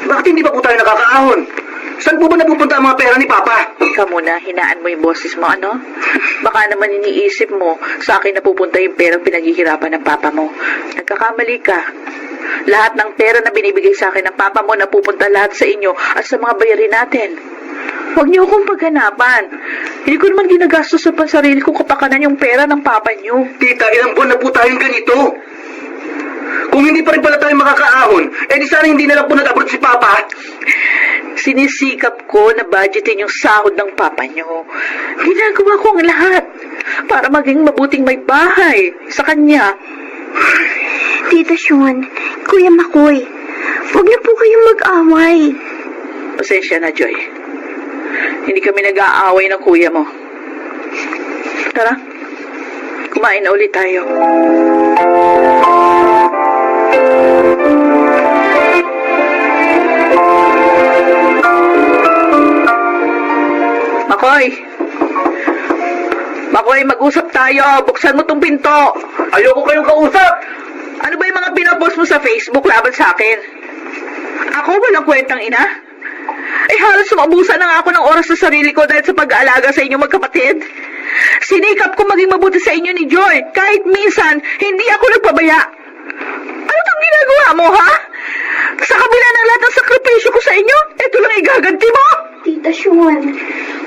Bakit hindi pa po tayo nakakaahon? Saan po ba napupunta ang mga pera ni Papa? Ikaw muna, hinaan mo yung boses mo, ano? Baka naman iniisip mo, sa akin napupunta yung perang pinaghihirapan ng papa mo. Nagkakamali ka. Lahat ng pera na binibigay sa akin ng papa mo napupunta lahat sa inyo at sa mga bayarin natin. Huwag niyo akong paghanapan. Hindi ko naman ginagastos sa pansarili kong kapakanan yung pera ng papa niyo. Tita, ilang buwan na po tayong ganito. Kung hindi pa rin pala tayo makakaahon, di sana hindi na lang po nag-abroad si Papa. Sinisikap ko na budgetin yung sahod ng papa niyo. Ginagawa ko ang lahat para maging mabuting may bahay sa kanya. Tita Shon, Kuya Makoy, huwag na po kayong mag-away. Pasensya na, Joy. Hindi kami nag-aaway ng kuya mo. Tara, kumain na ulit tayo. Makoy! Makoy, mag-usap tayo. Buksan mo tong pinto. Ayoko kayong kausap. Ano ba yung mga pinapost mo sa Facebook laban sa akin? Ako walang kwentang ina? Halos sumabusan na nga ako ng oras sa sarili ko dahil sa pag-aalaga sa inyong magkapatid. Sinikap ko maging mabuti sa inyo ni Joy. Kahit minsan, hindi ako nagpabaya. Ano tong ginagawa mo, ha? Sa kabila ng lahat ng sakripisyo ko sa inyo, ito lang igaganti mo? Tita Shon,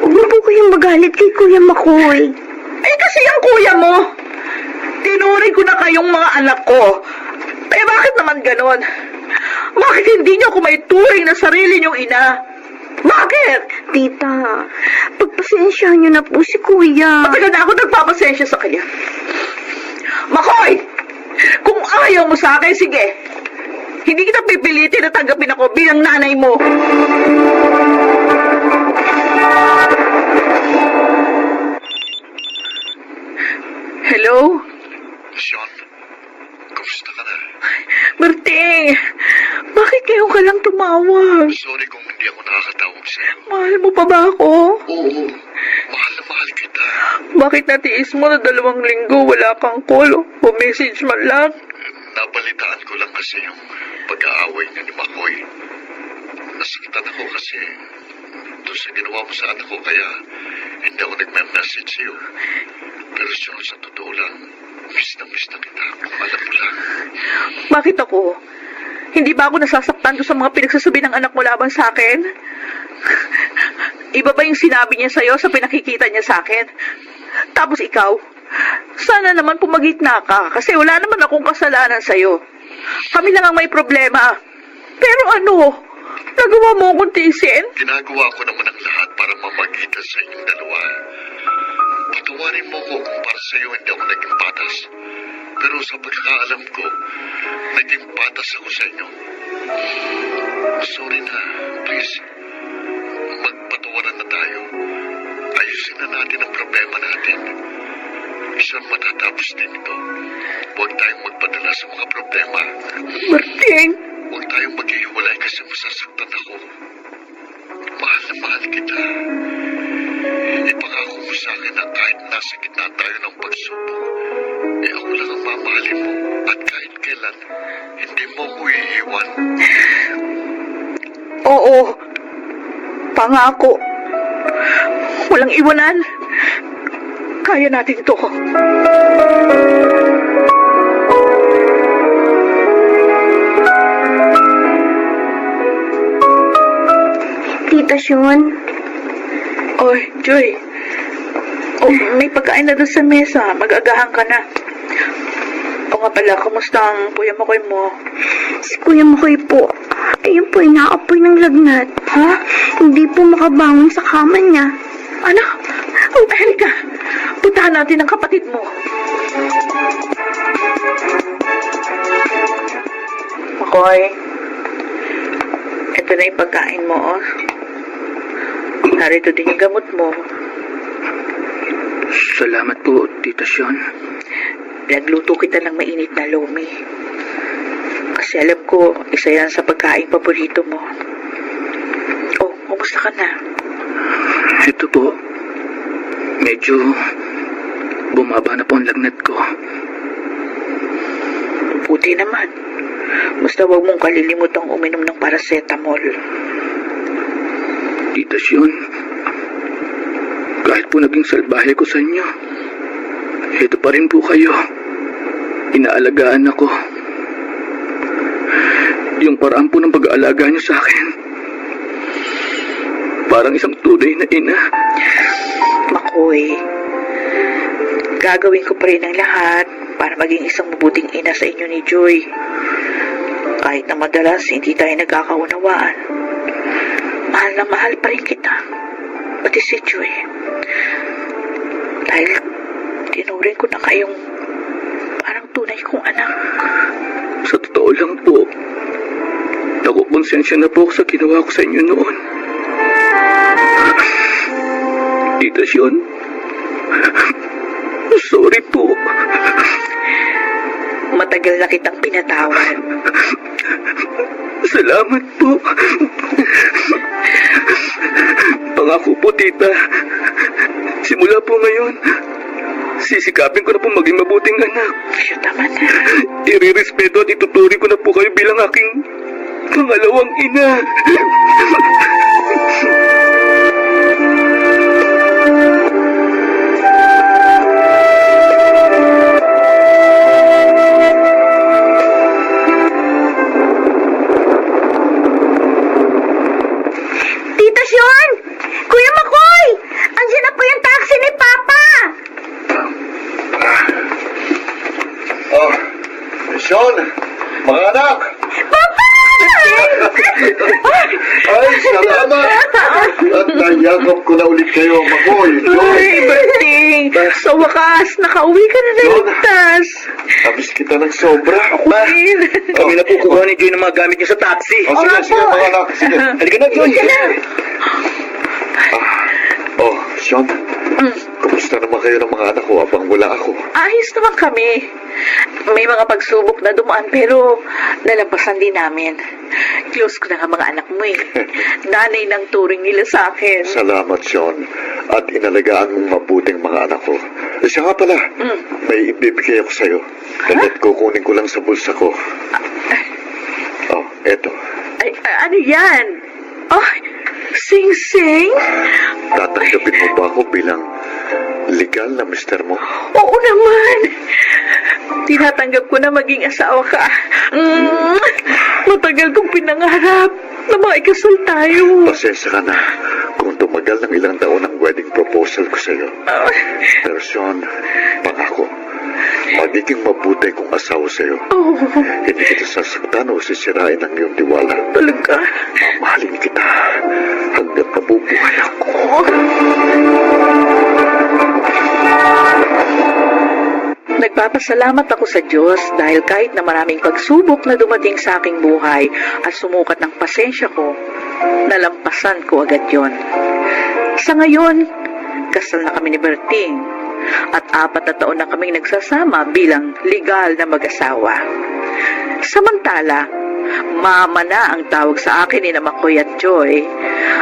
huwag na po kayong magalit kay Kuya Makoy. Kasi ang kuya mo, tinuring ko na kayong mga anak ko. Bakit naman ganon? Bakit hindi niyo ako may turing na sarili niyong ina? Bakit? Tita, pagpasensyahan niyo na po si Kuya. Matagal na ako nagpapasensya sa kanya. Makoy! Kung ayaw mo sa akin, sige. Hindi kita pipilitin na tanggapin ako bilang nanay mo. Hello? Sean, kumusta ka na? Berting, bakit ngayon ka lang tumawag? Sorry kung hindi ako nakakatawag sa'yo. Mahal mo pa ba ako? Oo, mahal na mahal kita. Bakit natiis mo na 2 linggo wala kang call o message man lang? Nabalitaan ko lang kasi yung pag-aaway niya ni Makoy. Nasaktan ako kasi doon sa ginawa mo sa anak ko kaya hindi ako nagme-message sa'yo. Pero Sean, sa totoo lang, miss na kita. Alam mo lang. Bakit ako? Hindi ba ako nasasaktan doon sa mga pinagsasabi ng anak mo laban sa akin? Iba ba yung sinabi niya sa'yo sa pinakikita niya sa akin? Tapos ikaw, sana naman pumagitna ka kasi wala naman akong kasalanan sa'yo. Kami lang ang may problema. Pero ano? Nagawa mo akong tiisin? Ginagawa ko naman ang lahat para mamagitan sa inyong dalawa. Patawarin mo ko kung para sa iyo hindi ako naging patas. Pero sa pagkakaalam ko, naging patas ako sa inyo. Sorry na, please. Magpatawaran na tayo. Ayusin na natin ang problema natin. Isang matatapos din ito. Huwag tayong magpadala sa mga problema. Berting! Huwag tayong maghihiwalay kasi masasaktan ako. Mahal na mahal kita. Ipangako mo sa akin na kahit nasa gitna tayo ng pagsubok, ako lang ang mamahalin mo at kahit kailan, hindi mo ko iiwan. Oo. Pangako. Walang iwanan. Kaya natin to. Tita Shon, Oy, Joy. Oh, may pagkain na doon sa mesa. Mag-agahan ka na. O nga pala, kamusta ang kuya Makoy mo? si Kuya Makoy po, ayun po, inaapoy ng lagnat. Ha? Hindi po makabangon sa kama niya. Ano? Oh, halika. Puntahan natin ang kapatid mo. Makoy. Ito na yung pagkain mo, oh. Narito din yung gamot mo. Salamat po, Tita Shon. Nagluto kita ng mainit na lomi. Kasi alam ko, isa yan sa pagkain paborito mo. Oh, kumusta ka na? Ito po, medyo bumaba na po ang lagnat ko. Buti naman. Basta huwag mong kalilimutang uminom ng paracetamol. Tita Shion, kahit po naging salbahe ko sa inyo, ito pa rin po kayo. Inaalagaan ako. Yung paraan po ng pag-aalaga niyo sa akin, parang isang tunay na ina. Makoy, gagawin ko pa rin ang lahat para maging isang mabuting ina sa inyo ni Joy. Kahit na madalas hindi tayo nagkakaunawaan, mahal na mahal pa rin kita. Pati si Joy. Dahil tinuring ko na kayong parang tunay kong anak. Sa totoo lang po, nakukonsensya na po ako sa ginawa ko sa inyo noon. Tita Shion, sorry po. Matagal na kitang pinatawad. Salamat po. Pangako po, tita. Simula po ngayon, sisikapin ko na po maging mabuting anak. Siya naman na. Irirespeto at ituturing ko na po kayo bilang aking pangalawang ina. Tita Sean! Kuya Makoy! Andiyan na po yung taxi ni Papa! Oh, Sean, mga anak! Ay, salamat! At nayakap ko na ulit kayo, Makoy. Ay, Berting! Sa wakas, nakauwi ka na ligtas. Abis kita ng sobra. Queen! Kami na po kukuha ni Joy ng mga gamit niya sa taxi. Oh, sige, sige, mga anak. Sige. Halika na, Joy. Oh, Sean, kamusta naman kayo ng mga anak ko habang wala ako? Ayos naman kami. May mga pagsubok na dumaan pero nalampasan din namin. Close ko na nga mga anak mo eh. Nanay ng turing nila sa akin. Salamat, Sean. At inalagaan mong mabuting mga anak ko. Siya nga pala, may ibibigay ako sa'yo. Dapat kukunin ko lang sa bulsa ko. Oh, eto. Ay, ano yan? Oh, sing-sing? Tatanggapin mo ba ako bilang legal na mister mo? Oo naman. Tinatanggap ko na maging asawa ka. Matagal kong pinangarap na maikasal tayo. Pasensya ka na kung tumagal ng ilang taon ang wedding proposal ko sa'yo. Pero Sean, pangako, magiging mabuti kong asawa sa'yo. Oh, Hindi kita sasaktan o sisirain ang iyong tiwala. talaga. Mamahalin kita hanggat nabubuhay ako. Nagpapasalamat ako sa Diyos dahil kahit na maraming pagsubok na dumating sa aking buhay at sumukat ng pasensya ko, nalampasan ko agad yon. Sa ngayon, kasal na kami ni Berting at 4 na taon na kaming nagsasama bilang legal na mag-asawa. Samantala, Mama na ang tawag sa akin ni Makoy at Joy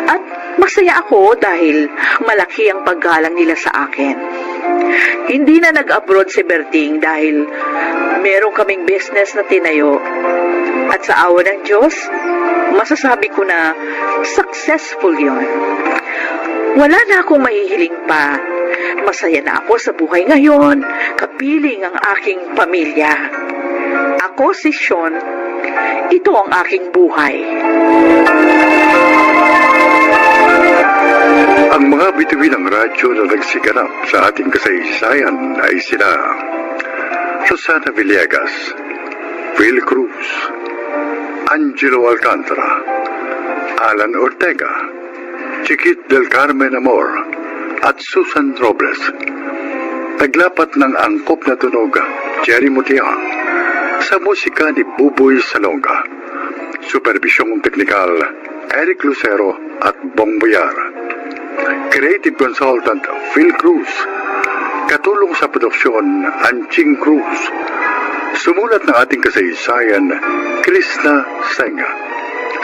at masaya ako dahil malaki ang paggalang nila sa akin. Hindi na nag-abroad si Berting dahil meron kaming business na tinayo. At sa awa ng Diyos, masasabi ko na successful yon. Wala na akong mahihiling pa. Masaya na ako sa buhay ngayon, kapiling ang aking pamilya. Ako si Sean, ito ang aking buhay. Ang mga bituin ng radyo na nagsiganap sa ating kasaysayan ay sina Susana Villegas, Phil Cruz, Angelo Alcantara, Alan Ortega, Chiquit del Carmen Amor, at Susan Robles. Naglapat ng angkop na tunog, Jerry Mutiang, sa musika ni Buboy Salonga. Supervisyong teknikal, Eric Lucero at Bong Boyar. Creative Consultant, Phil Cruz. Katulong sa produksyon, Anching Cruz. Sumulat ng ating kasaysayan, Krishna Senga.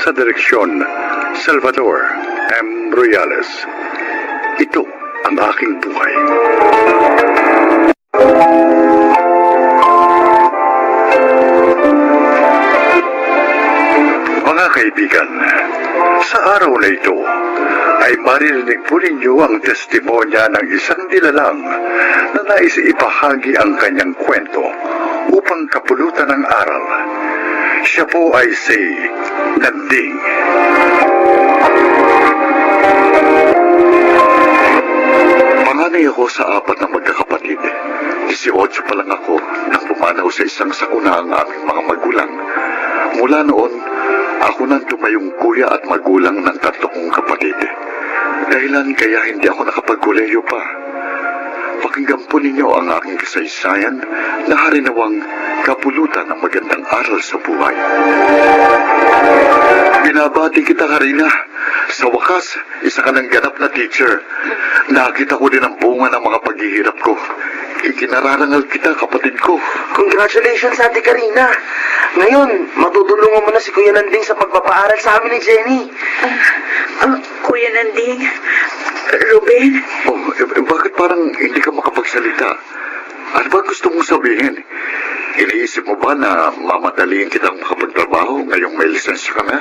Sa direksyon, Salvador M. Royales. Ito ang aking buhay. Mga kaibigan, sa araw na ito ay maririnig po ninyo ang testimonya ng isang nilalang na nais ipahagi ang kanyang kwento upang kapulutan ng aral. Siya po ay si Nanding. Panganay ako sa 4 na magkakapatid. 18 pa lang ako nang pumanaw sa isang sakuna ang aming mga magulang. Mula noon, ako nang tumayong kuya at magulang ng 3 kong kapatid. Dahilan kaya hindi ako nakapagkolehiyo pa. Pakinggan po ninyo ang aking kasaysayan na harinawang kapulutan ng magandang aral sa buhay. Binabati kita, Karina. Sa wakas, isa ka ng ganap na teacher. Nakita ko din ang bunga ng mga paghihirap ko. Ikinararangal kita, kapatid ko. Congratulations, Ate Karina. Ngayon, matutulungan mo na si Kuya Nanding sa pagpapaaral sa amin ni Jenny. Kuya Nanding, Ruben, Oh, bakit parang hindi ka makapagsalita? Ano ba gusto mong sabihin? Iniisip mo ba na mamadaliin kitang makapagtrabaho ngayong may lisensya ka na?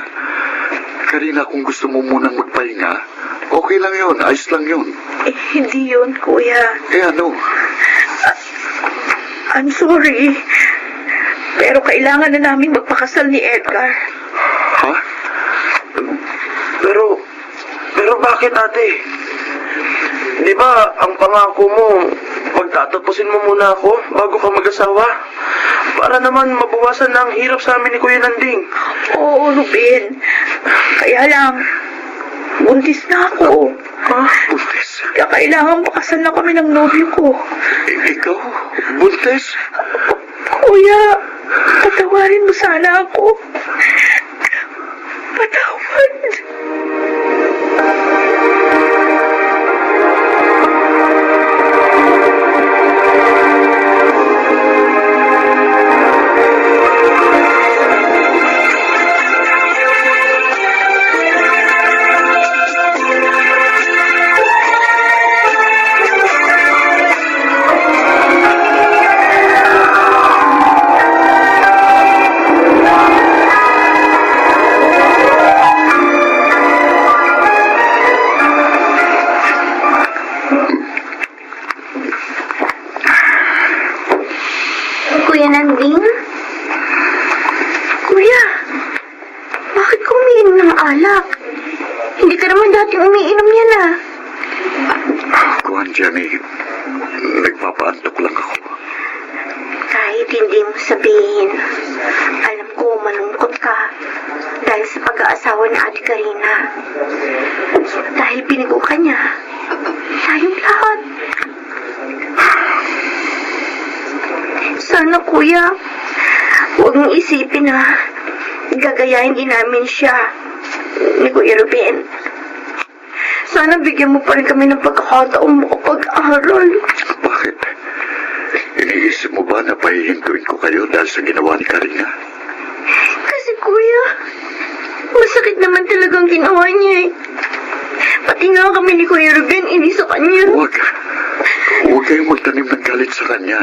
Karina, kung gusto mo munang magpahinga, okay lang yun, ayos lang yun. hindi yun, Kuya. Ano? I'm sorry. Pero kailangan na namin magpakasal ni Edgar. Ha? Pero bakit, ate? Di ba, ang pangako mo, pagtatapusin mo muna ako bago ka mag-asawa? Para naman mabawasan na ang hirap sa amin ni Kuya Nanding. Oo, Ruben. Kaya lang, buntis na ako. Ha? Buntis? Kaya kailangan pakasal na kami ng nobyo ko. Ikaw? Buntis? Kuya, patawarin mo sana ako. Patawad. Kuya Nanding? Kuya, bakit ka umiinom ng alak? Hindi ka naman dating umiinom yan ah. Kuhan, Jenny. Nagpapaantok lang ako. Kahit hindi mo sabihin, alam ko malungkot ka dahil sa pag-aasawa ni Ate Karina. Dahil binigo ka niya, tayong lahat. Sana kuya, huwag mong isipin na gagayahin din namin siya ni Kuya Ruben. Sana bigyan mo pa rin kami ng pagkakataong makapag-aral. Bakit? Iniisip mo ba na pahihintuin ko kayo dahil sa ginawa ni Karina? Kasi kuya, masakit naman talagang ginawa niya eh. Pati nga kami ni Kuya Ruben, inis sa kanya. Huwag kayong magtanim ng galit sa kanya.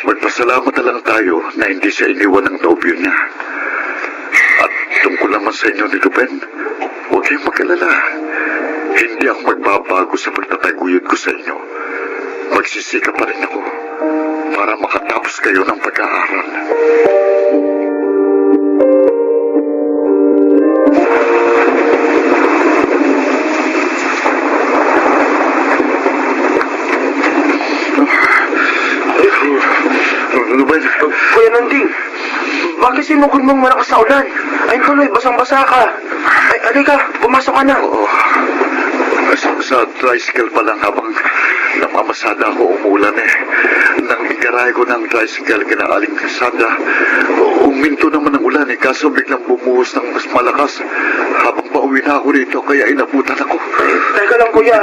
Magpasalamat na lang tayo na hindi siya iniwan ng nobyo niya. At tungkol naman sa inyo ni Ruben, huwag kayong mag-alala. Hindi ako magbabago sa pagtataguyod ko sa inyo. Magsisika pa rin ako para makatapos kayo ng pag-aaral. Ruben, Kuya Nanding, bakit sinukod mong malakas sa ulan? Ay tuloy, basang-basa ka. Ay, alika, pumasok ka na. oo. Sa tricycle pa lang habang namamasada ako umulan eh. Nang igaray ko ng tricycle kinaaling kasada, uminto naman ang ulan eh. Kaso biglang bumuhos ng mas malakas habang Pauwi na ako rito, kaya inabutan ako. Teka lang, kuya.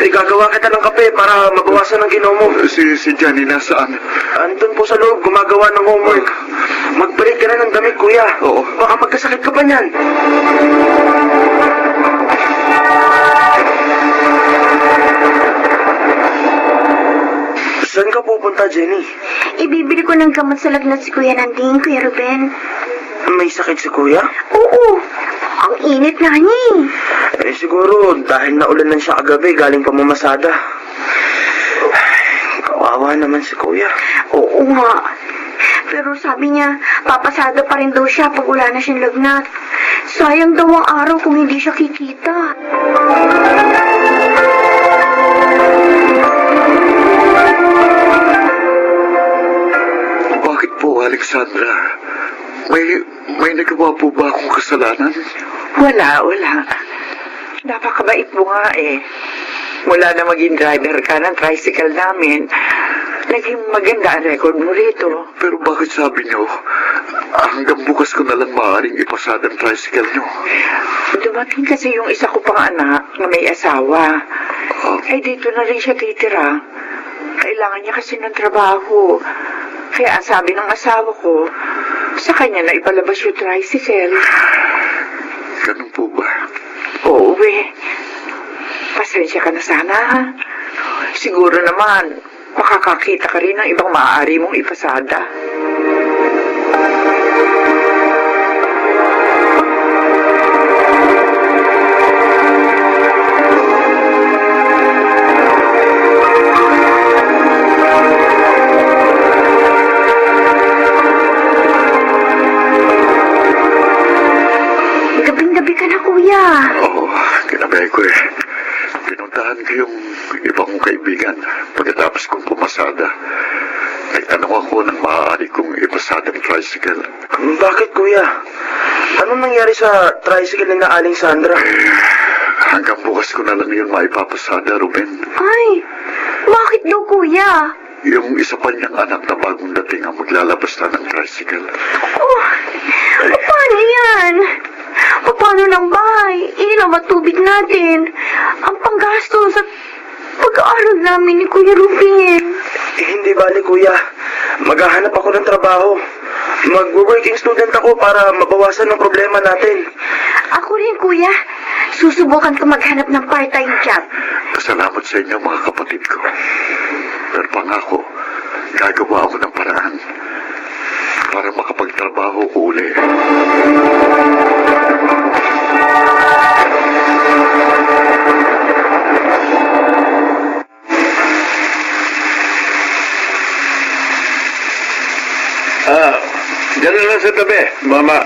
Gagawa kita ng kape para mabawasan ang ginom mo. Si Johnny nasaan? Andun po sa loob, gumagawa ng homework. Magbalik ka na ng damit, kuya. Oo. Baka magkasakit ka pa niyan. Saan ka pupunta, Jenny? Ibibili ko ng gamot sa lagnat si Kuya Nanding, Kuya Ruben. May sakit si kuya? Oo, ang init nga niya Siguro dahil naulanan siya kagabi galing pamamasada. Kawawa naman si kuya. Oo nga. Pero sabi niya, papasada pa rin daw siya pag wala na siyang lagnat. Sayang daw ang araw kung hindi siya kikita. Bakit po, Alexandra? May nagawa po ba akong kasalanan? Wala. Napakabait mo nga eh. Mula na maging driver ka ng tricycle namin, naging maganda ang record mo rito. Pero bakit sabi niyo, hanggang bukas ko na lang maaaring ipasada ang tricycle niyo? Dumating kasi yung isa ko pang anak na may asawa. Eh dito na rin siya titira. Kailangan niya kasi ng trabaho. Kaya ang sabi ng asawa ko, sa kanya na ipalabas yung tricycle. Ganun po ba? Oo eh. Pasensya ka na sana ha. Siguro naman, makakakita ka rin ng ibang maaari mong ipasada. Gabing-gabi ka na, Kuya. Oo, kinabay ko eh. Pinuntahan ko yung iba kong kaibigan pagkatapos kong pumasada. Nagtanong ako ng maaari kong ipasada ng tricycle. Bakit, kuya? Anong nangyari sa tricycle ni na Aling Sandra? Hanggang bukas ko na lang yun maipapasada, Ruben. Ay, bakit daw, Kuya? Yung isa pa niyang anak na bagong dating ang maglalabas na ng tricycle. Oh, paano yan? Paano ng bahay? Ilang matubig natin? Ang panggastos at pag-aaral namin ni Kuya Ruben. Hindi bali, kuya. Maghahanap ako ng trabaho. Mag-working student ako para mabawasan ang problema natin. Ako rin, Kuya. Susubukan ko maghanap ng part-time job. Salamat sa inyo, mga kapatid ko. Pero pangako, gagawa ako ng paraan para makapagtrabaho ko uli. Diyan na lang sa tabi, mama.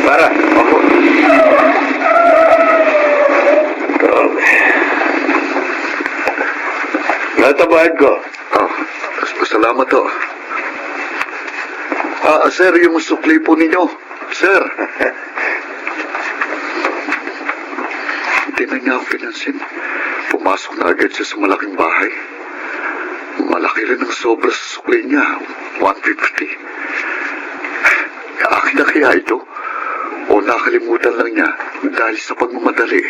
Para, ako. Natabahad ko. Oh, salamat to. Sir, yung sukli po ninyo. Sir. Hindi na niya ako pinansin. Pumasok na agad siya sa malaking bahay. Malaki rin ang sobra sa sukli niya. 150. Akin na kaya ito? O nakalimutan lang niya dahil sa pagmamadali?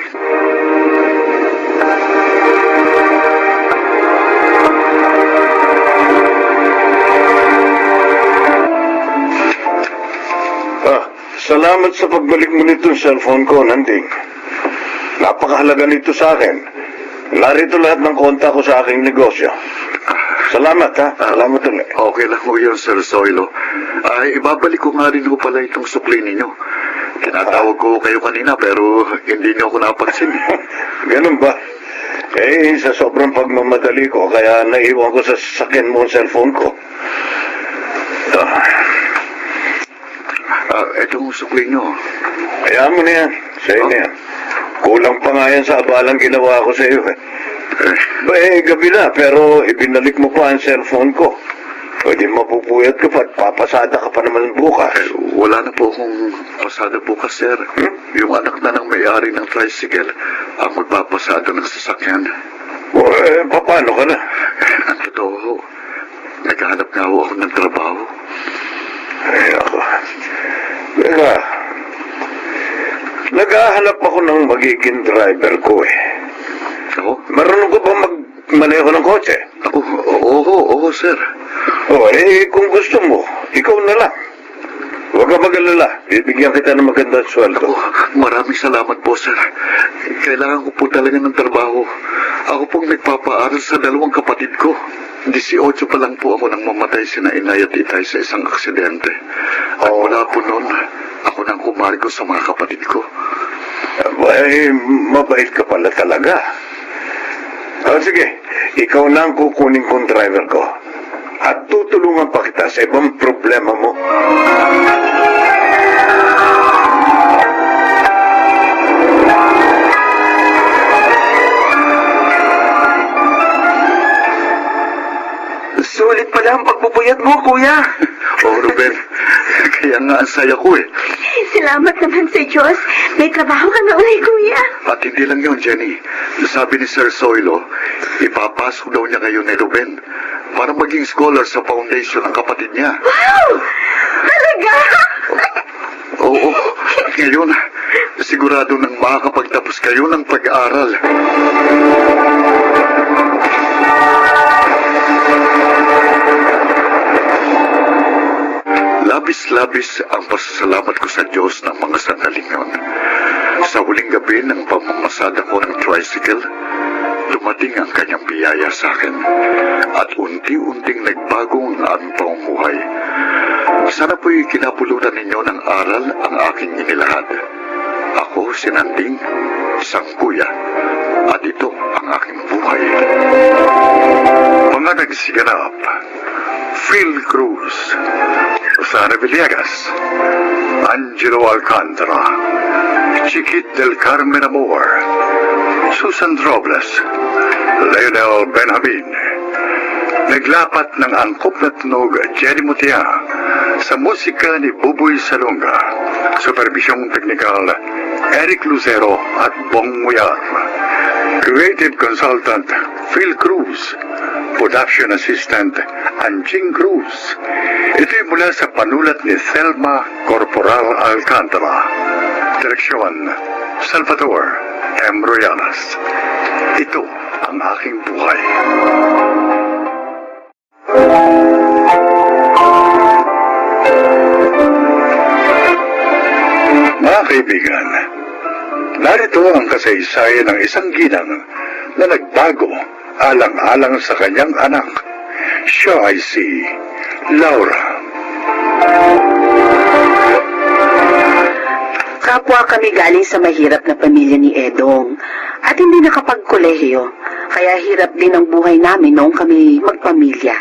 Salamat sa pagbalik mo nitong cellphone ko, Nanding. Napakahalaga nito sa akin. Narito lahat ng konta ko sa aking negosyo. Salamat, ha? Salamat ulit. Okay lang ho yun, Sir Zoilo. Ibabalik ko nga rin ho pala itong sukli ninyo. Tinatawag ko kayo kanina pero hindi niyo ako napansin. Ganun ba? Sa sobrang pagmamadali ko, kaya naiwan ko sa sasakyan mo ang cellphone ko. Itong sukli nyo. Hayaan mo na yan. Sa'yo na yan. Kulang pa nga yan sa abalang ginawa ko sa iyo. Gabi na, pero ibinalik mo pa ang cellphone ko. Pwede mapupuyat ka pa at papasada ka pa naman bukas. Wala na po akong pasada bukas, sir. Yung anak na ng may-ari ng tricycle ang magpapasada ng sasakyan. Paano ka na? Ang totoo ho. Naghahanap nga ho ako ng trabaho. Ay, ako. Teka. Naghahanap ako ng magiging driver ko eh. Ako? Marunong ko ba magmaneho ng kotse? Ako? Oo, sir. Kung gusto mo, ikaw na lang. Huwag ka mag-alala. Bibigyan kita ng magandang sweldo. Maraming salamat po, sir. Kailangan ko po talaga ng trabaho. Ako pong nagpapaaral sa dalawang kapatid ko. 18 pa lang po ako nang mamatay sina inay at itay sa isang aksidente. At mula po noon, ako nang kumargo sa mga kapatid ko. Mabait ka pala talaga. Sige, ikaw na ang kukunin kong driver ko. At tutulungan pa kita sa ibang problema mo. Sulit pala ang pagbubuyat mo, kuya. Ruben, kaya nga ang saya ko eh. Salamat naman sa Diyos. May trabaho ka na uli, kuya. At hindi lang yun, Jenny. Sabi ni Sir Soilo, ipapasok daw niya ngayon ni Ruben para maging scholar sa foundation ng kapatid niya. Wow! Talaga? Oo, ngayon, sigurado nang makakapagtapos kayo ng pag-aaral. Labis-labis ang pasasalamat ko sa Diyos ng mga sandaling yun. Sa huling gabi ng pamamasada ko ng tricycle, dumating ang kanyang biyaya sa akin at unti-unting nagbago ang aming pamumuhay. Sana po'y kinapulutan ninyo ng aral ang aking inilahad. Ako, si Nanding, isang kuya, at ito ang aking buhay. Mga nagsiganap, Phil Cruz, Rosana Villegas, Angelo Alcantara, Chiquit del Carmen Amor, Susan Robles, Leonel Benjamin. Naglapat ng angkop na tunog Jenny Mutia sa musika ni Buboy Salonga. Supervisyong teknikal Eric Lucero at Bong Muyar. Creative Consultant Phil Cruz. Production Assistant Anjing Cruz. Ito'y mula sa panulat ni Thelma Corporal Alcantara. Direksyon Salvador M. Royalas. Ito ang aking buhay. Mga kaibigan, narito ang kasaysayan ng isang ginang na nagbago alang-alang sa kanyang anak. Siya ay si Laura. Kapwa kami galing sa mahirap na pamilya ni Edong at hindi nakapagkolehiyo, kaya hirap din ang buhay namin noong kami magpamilya.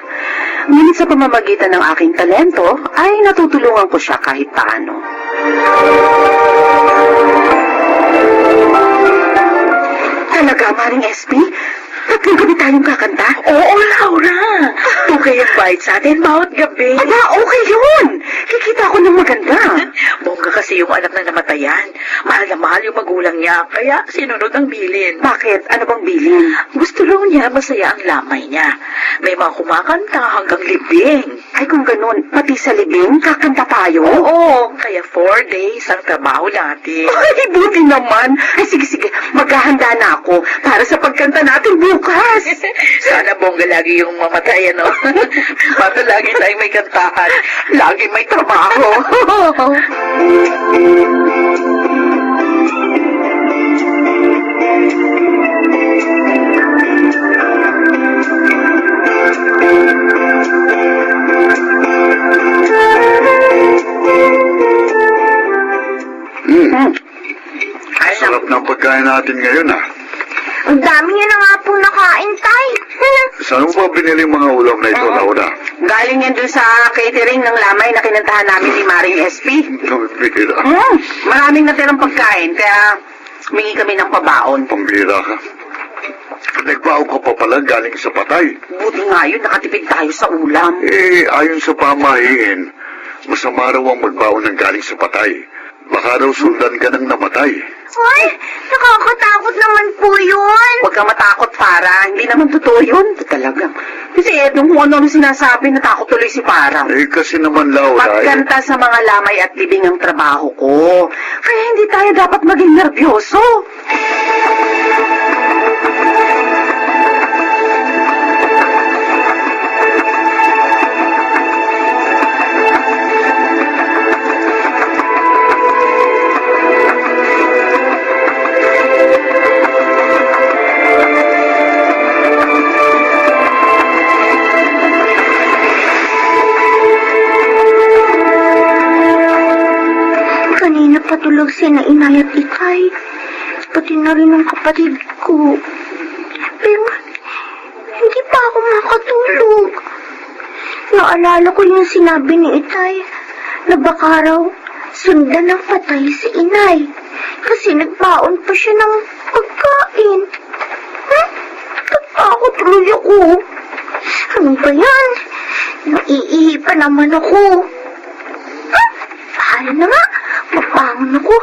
Ngunit sa pamamagitan ng aking talento ay natutulungan ko siya kahit paano. Talaga, Maring SP? Tatlong gabi tayong kakanta? Oo, Laura. 2K ang bayad sa atin bawat gabi. Aba, okay yun. Kikita ko ng maganda. Bongga kasi yung anak na namatayan. Mahal na mahal yung magulang niya, kaya sinunod ang bilin. Bakit? Ano bang bilin? Gusto raw niya masaya ang lamay niya. May mga kumakanta hanggang libing. Ay, kung ganun, pati sa libing, kakanta tayo? Oo, kaya 4 days ang trabaho natin. Ay, buti naman. Ay, sige, maghahanda na ako para sa pagkanta natin bukas. Sana bongga lagi yung mamatay, ano? Para lagi tayong may kantahan. Lagi may trabaho. Sarap ng pagkain natin ngayon, ah. Ang dami niya na nga po nakain, Tay. Saan mo ba binili yung mga ulam na ito, Laura? Galing yan dun sa catering ng lamay na kinantahan namin ni Maring SP. Pambira. Maraming natirang pagkain, kaya humingi kami ng pabaon. Pambira ka. Nagbaon ka pa pala galing sa patay. Buti nga yun, nakatipid tayo sa ulam. Ayon sa pamahiin, masama raw ang magbaon ng galing sa patay. Baka raw sundan ka ng namatay. Ay, nakakatakot naman po yun. Huwag kang matakot, Farah. Hindi naman totoo yun. Talagang. Kasi Edong, kung ano sinasabi, natakot tuloy si Farah. Eh, kasi naman, Laura, Pagkanta sa mga lamay at libing ang trabaho ko. Kaya hindi tayo dapat maging nervyoso. Kanina patulog si na inay at ikay. Pati na rin ang kapatid ko. Pero, hindi pa ako makatulog. Naalala ko yung sinabi ni itay na baka raw sundan ng patay si inay. Kasi nagbaon pa siya ng pagkain. Tatakot tuloy ako. Ano ba yan? Naiihi pa naman ako. Bahala na nga. Mapangon ako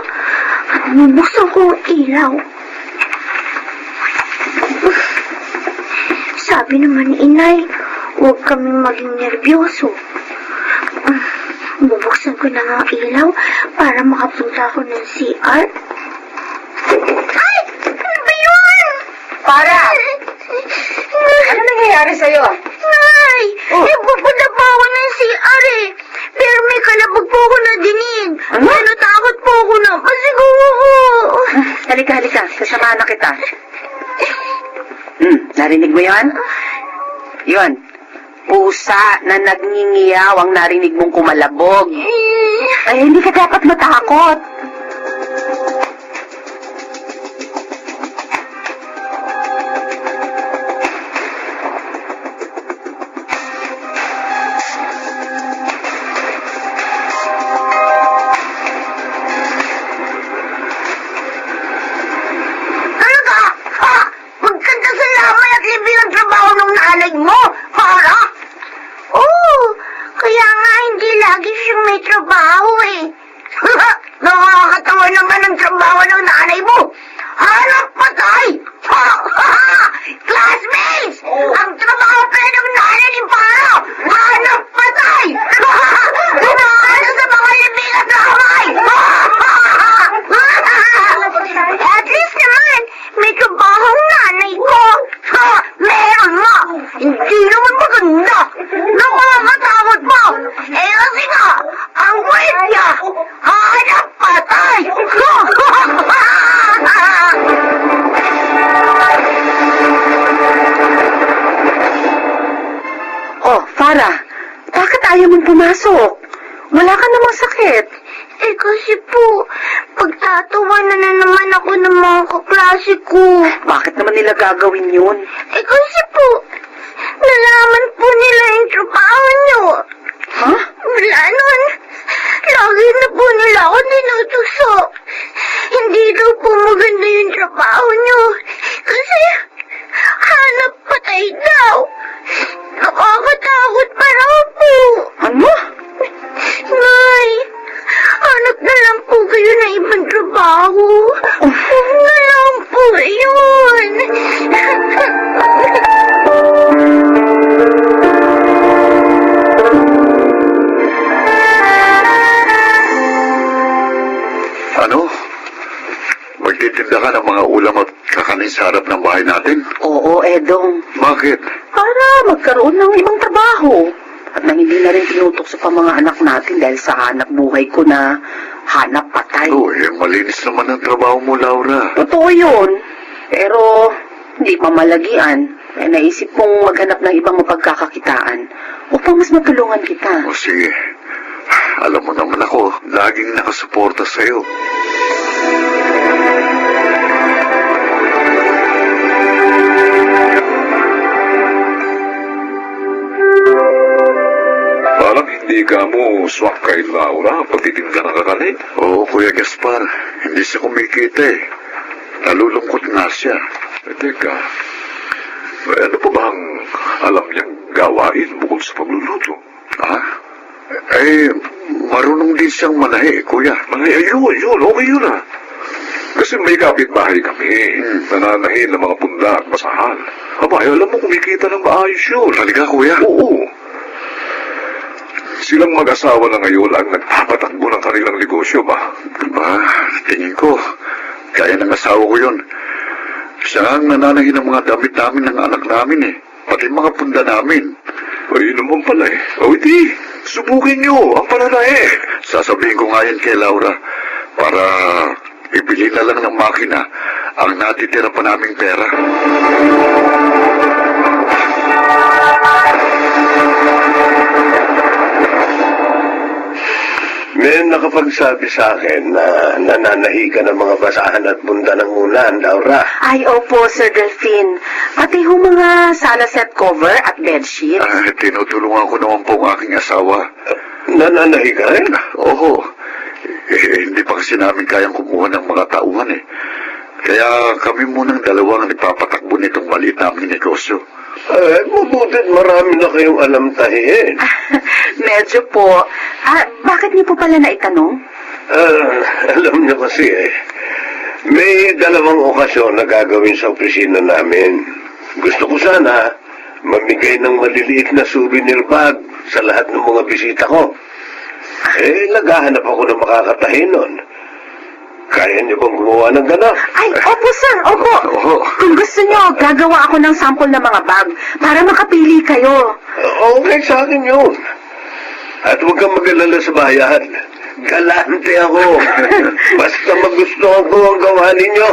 at bubuksan ko ang ilaw. Sabi naman ni inay, huwag kami maging nervyoso. Bubuksan ko na nga ang ilaw para makapunta ako ng CR. Ay! Ano ba yun? Farah! Ano nangyayari sa'yo? Nay! Pupunta pa ako ng CR eh. Pero may kalabog po ako na dinig. Ano? Natakot po ako na pasigaw ako. Halika. Kasama na kita. Narinig mo yan? Yun. Pusa na nagngingiyaw ang narinig mong kumalabog. Ay, hindi ka dapat matakot. Talaga? Ha? Magkanta sa lamay at libing ang trabaho ng nanay mo? Para? Oo. Kaya nga hindi lagi siyang may trabaho eh. Nakakatawa naman ang trabaho ng nanay mo. Hanap patay! Classmates! Ang trabaho pala ng nanay ni Para! Hanap patay! Dumaan sa mga libing at lamay! At least naman, may trabaho ang nanay ko. Meron nga! Hindi naman maganda! Nakakatakot pa! Eh kasi nga, ang wait niya, hanap patay! Oh, Farah, bakit ayaw mong pumasok? Wala ka namang sakit. Eh kasi po, pagtatawanan na naman ako ng mga kaklase ko. Bakit naman nila gagawin yun? Eh kasi po, nalaman po nila yung trabaho niyo. Ha? Wala nun. Lagi na po nila ako tinutuso. Hindi daw po maganda yung trabaho niyo. Kasi, hanap patay daw. Nakakatakot pa raw po. Ano? Nay, hanap na lang po kayo na ibang trabaho. Huwag na lang po yun. Ano? Magtitinda ka ng mga ulam at kakanin sa harap ng bahay natin? Oo, Edong. Bakit? Para magkaroon ng ibang trabaho. At nang hindi na rin tinutok sa mga anak natin dahil sa hanap buhay ko na hanap patay. Malinis naman ang trabaho mo, Laura. Totoo yun. Pero hindi pa malagian. Kaya naisip kong maghanap ng ibang mapagkakakitaan upang mas matulungan kita. O sige, alam mo naman ako, laging nakasuporta sa'yo. Parang hindi ka mo swak kay Laura pagtitinda ng kakanin. Oo, Kuya Gaspar, hindi siya kumikita eh. Nalulungkot nga siya. Teka, ano pa bang alam niyang gawain bukod sa pagluluto? Ha? Eh, marunong din siyang manahi, kuya. Ay, yun, okay yun ah. Kasi may kapitbahay kami, nananahin ng mga punda at basahan. Aba, alam mo, kumikita ng maayos yun. Talaga, kuya? Oo. Silang mag-asawa na ngayon ang nagpapatakbo ng kanilang negosyo ba? Ba, tingin ko, kaya ng asawa ko yun. Siya ang nananahin ng mga damit namin ng anak namin eh. Pati mga punda namin. Ay, naman pala eh. O, iti, subukin nyo ang pananahe. Sasabihin ko nga yan kay Laura para ibili na lang ng makina ang natitira pa naming pera. May nakapagsabi sa akin na nananahi ka ng mga basahan at bunda ng unan, Laura. Ay, opo, Sir Delphine. Pati ho mga sala set cover at bedsheet. Tinutulungan ko naman po ang aking asawa. Nananahi ka rin? Oo. Hindi pa kasi namin kayang kumuha ng mga tauhan eh. Kaya kami munang dalawa ang nagpapatakbo nitong maliit naming negosyo. Mabutit marami na kayong alam tahiin. Medyo po. Bakit niyo po pala naitanong? Alam niyo kasi may dalawang okasyon na gagawin sa opisina namin. Gusto ko sana mamigay ng maliliit na souvenir bag sa lahat ng mga bisita ko. Naghahanap ako ng makakatahi nun. Kaya niyo bang gumawa ng gano'n? Ay, opo, sir. Opo. Oo. Kung gusto niyo, gagawa ako ng sample ng mga bag para makapili kayo. Okay sa akin yun. At huwag kang mag-alala sa bayan. Galante ako. Basta magustuhan ko ang gawa ninyo.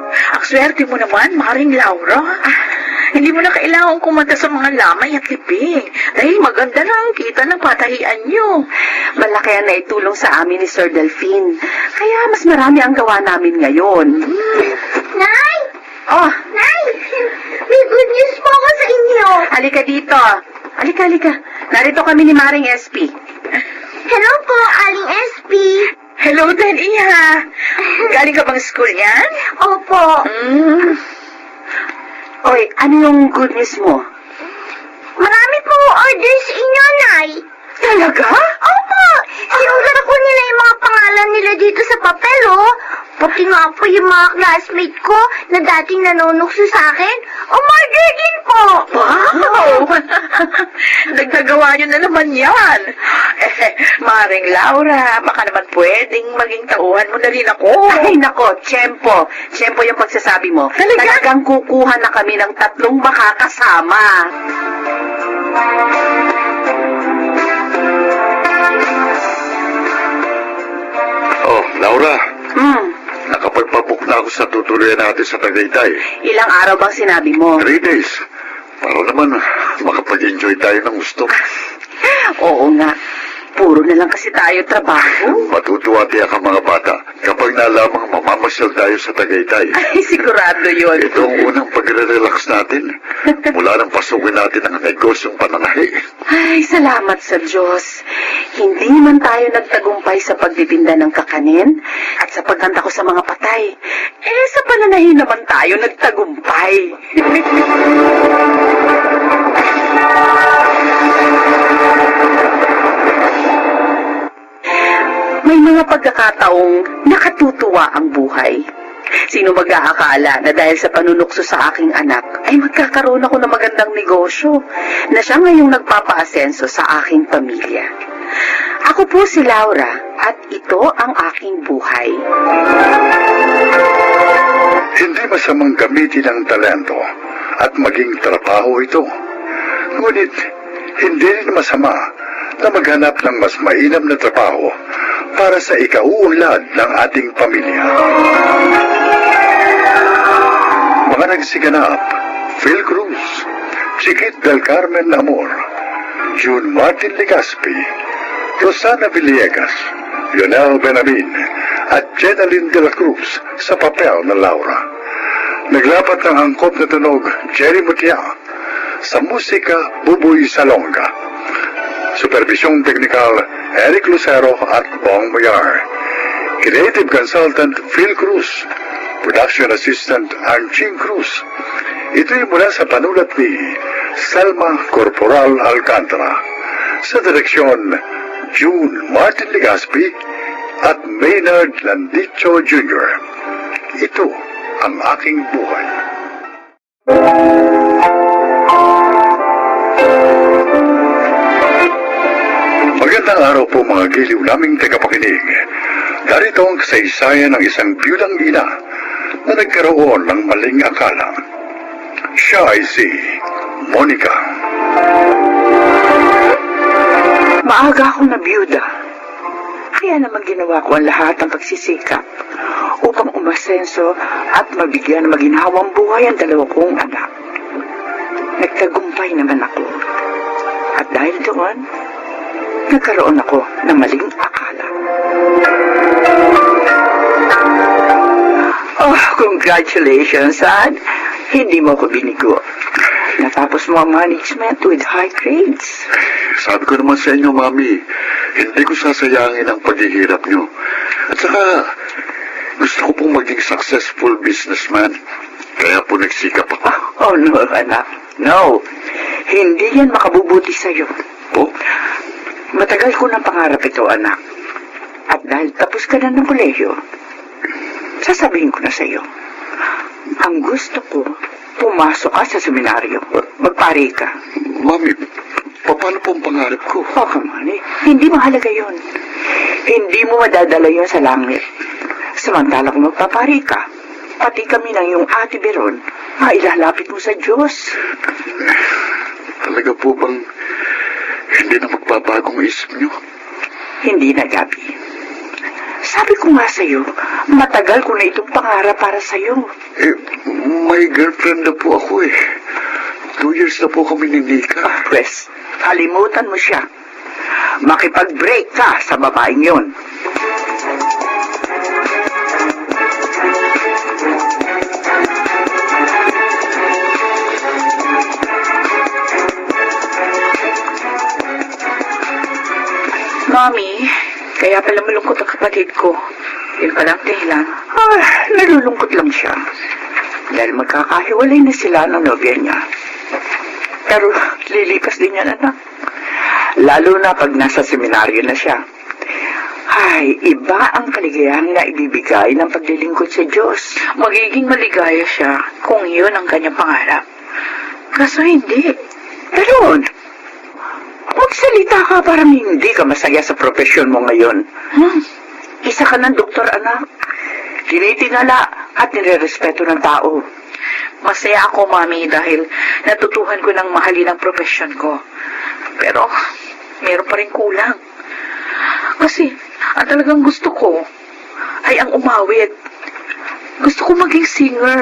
Ang swerte mo naman, Maring Laura. Hindi mo na kailangan kumanta sa mga lamay at libing. Dahil maganda na ang kita ng patahian nyo. Malaki ang naitulong sa amin ni Sir Delphine. Kaya mas marami ang gawa namin ngayon. Nay! Oh, Nay! May good news po ako sa inyo. halika dito. Halika. Narito kami ni Maring SP. Hello po, Aling SP. Hello din, Iha. Galing ka bang school yan? Opo. Oy, ano yung good news mo? Marami pong order sa inyo, Nay. Talaga? Opo! Sinulat ko nila yung mga pangalan nila dito sa papel, oh. Pati nga po yung mga classmate ko na dating nanonukso sa akin, umorder din po. Wow! Nagtagawa nyo na naman yan. Maring Laura, baka naman pwedeng maging tauhan mo na rin ako. Ay, nako, tiyempo. Tiyempo yung pagsasabi mo. Talaga? Talagang kukuha na kami ng 3 makakasama. Oh, Laura, nakapagpabook na ako sa tutuloyan natin sa Tagaytay. Ilang araw bang sinabi mo? 3 days. Para naman makapag-enjoy tayo ng gusto. Oo nga. Puro na lang kasi tayo trabaho. Matutuwa tiyak ang mga bata kapag nalamang mamamasyal tayo sa Tagaytay. Ay, sigurado yun. Ito ang unang pagre-relax natin. Mula nang pasukin natin ang negosyong pananahi. Ay, salamat sa Diyos. Hindi man tayo nagtagumpay sa pagtitinda ng kakanin at sa paghanda ko sa mga patay. Sa pananahin naman tayo nagtagumpay. May mga pagkakataong nakatutuwa ang buhay. Sino mag-aakala na dahil sa panunukso sa aking anak ay magkakaroon ako ng magandang negosyo na siya ngayong nagpapaasenso sa aking pamilya. Ako po si Laura at ito ang aking buhay. Hindi masamang gamitin ang talento at maging trabaho ito. Ngunit, hindi rin masama na maghanap ng mas mainam na trabaho para sa ikauunlad ng ating pamilya. Mga nagsiganap, Phil Cruz, Chiquit del Carmen Amor, June Martin Legaspi, Rosana Villegas, Lionel Benamin, at Jenaline de la Cruz sa papel na Laura. Naglapat ng angkop na tunog, Jerry Mutia, sa musika, Buboy Salonga. Supervisyong Teknikal, Eric Lucero at Bong Boyar. Creative Consultant, Phil Cruz. Production Assistant, Anching Cruz. Ito'y mula sa panulat ni Selma Corporal Alcantara. Sa direksyon, June Martin Legaspi at Maynard Landicho Jr. Ito ang aking buhay. Magandang araw po mga giliw naming tagapakinig. Darito ang kasaysayan ng isang biyudang ina na nagkaroon ng maling akala. Siya ay si Monica. Maaga akong nabiyuda. Kaya naman ginawa ko ang lahat ng pagsisikap upang umasenso at mabigyan ng maginhawang buhay ang dalawa kong anak. Nagtagumpay naman ako. At dahil doon, nagkaroon ako ng maling akala. Oh, congratulations, son. Hindi mo ko binigo. Natapos mo ang management with high grades. Sabi ko naman sa inyo, Mami, hindi ko sasayangin ang paghihirap nyo. At saka, gusto ko pong maging successful businessman. Kaya po nagsikap ako. Oh, no, anak. No. Hindi yan makabubuti sa'yo. Po? Matagal ko ng pangarap ito, anak. At dahil tapos ka na ng kolehiyo, sasabihin ko na sa'yo. Ang gusto ko, pumasok ka sa seminaryo. Magpari ka. Mami, paano po ang pangarap ko? Oh, come on, eh. Hindi mahalaga yun. Hindi mo madadala yun sa langit. Samantala kung magpapari ka, pati kami ng iyong ate Beron, mailalapit mo sa Diyos. Talaga po bang hindi na magbabagong isip nyo? Hindi na, Gabi. Sabi ko nga sa'yo, matagal ko na itong pangarap para sa'yo. Eh, may girlfriend na po ako eh. 2 years na po kami ni Nika. Pwes, kalimutan mo siya. Makipag-break ka sa babaeng yun. Mami, kaya pala malungkot ang kapatid ko. Yun palang dahilan. Nalulungkot lang siya. Dahil magkakahiwalay na sila ng nobya niya. Pero lilipas din yan, anak. Lalo na pag nasa seminaryo na siya. Ay, iba ang kaligayahan na ibibigay ng paglilingkod sa Diyos. Magiging maligaya siya kung yun ang kanyang pangarap. Kaso hindi. Pero, magsalita ka parang hindi ka masaya sa profesyon mo ngayon. Isa ka ng doktor, anak. Tinitingala at nirerespeto ng tao. Masaya ako, Mami, dahil natutuhan ko ng mahalin ang profesyon ko. Pero, meron pa rin kulang. Kasi, ang talagang gusto ko ay ang umawit. Gusto ko maging singer.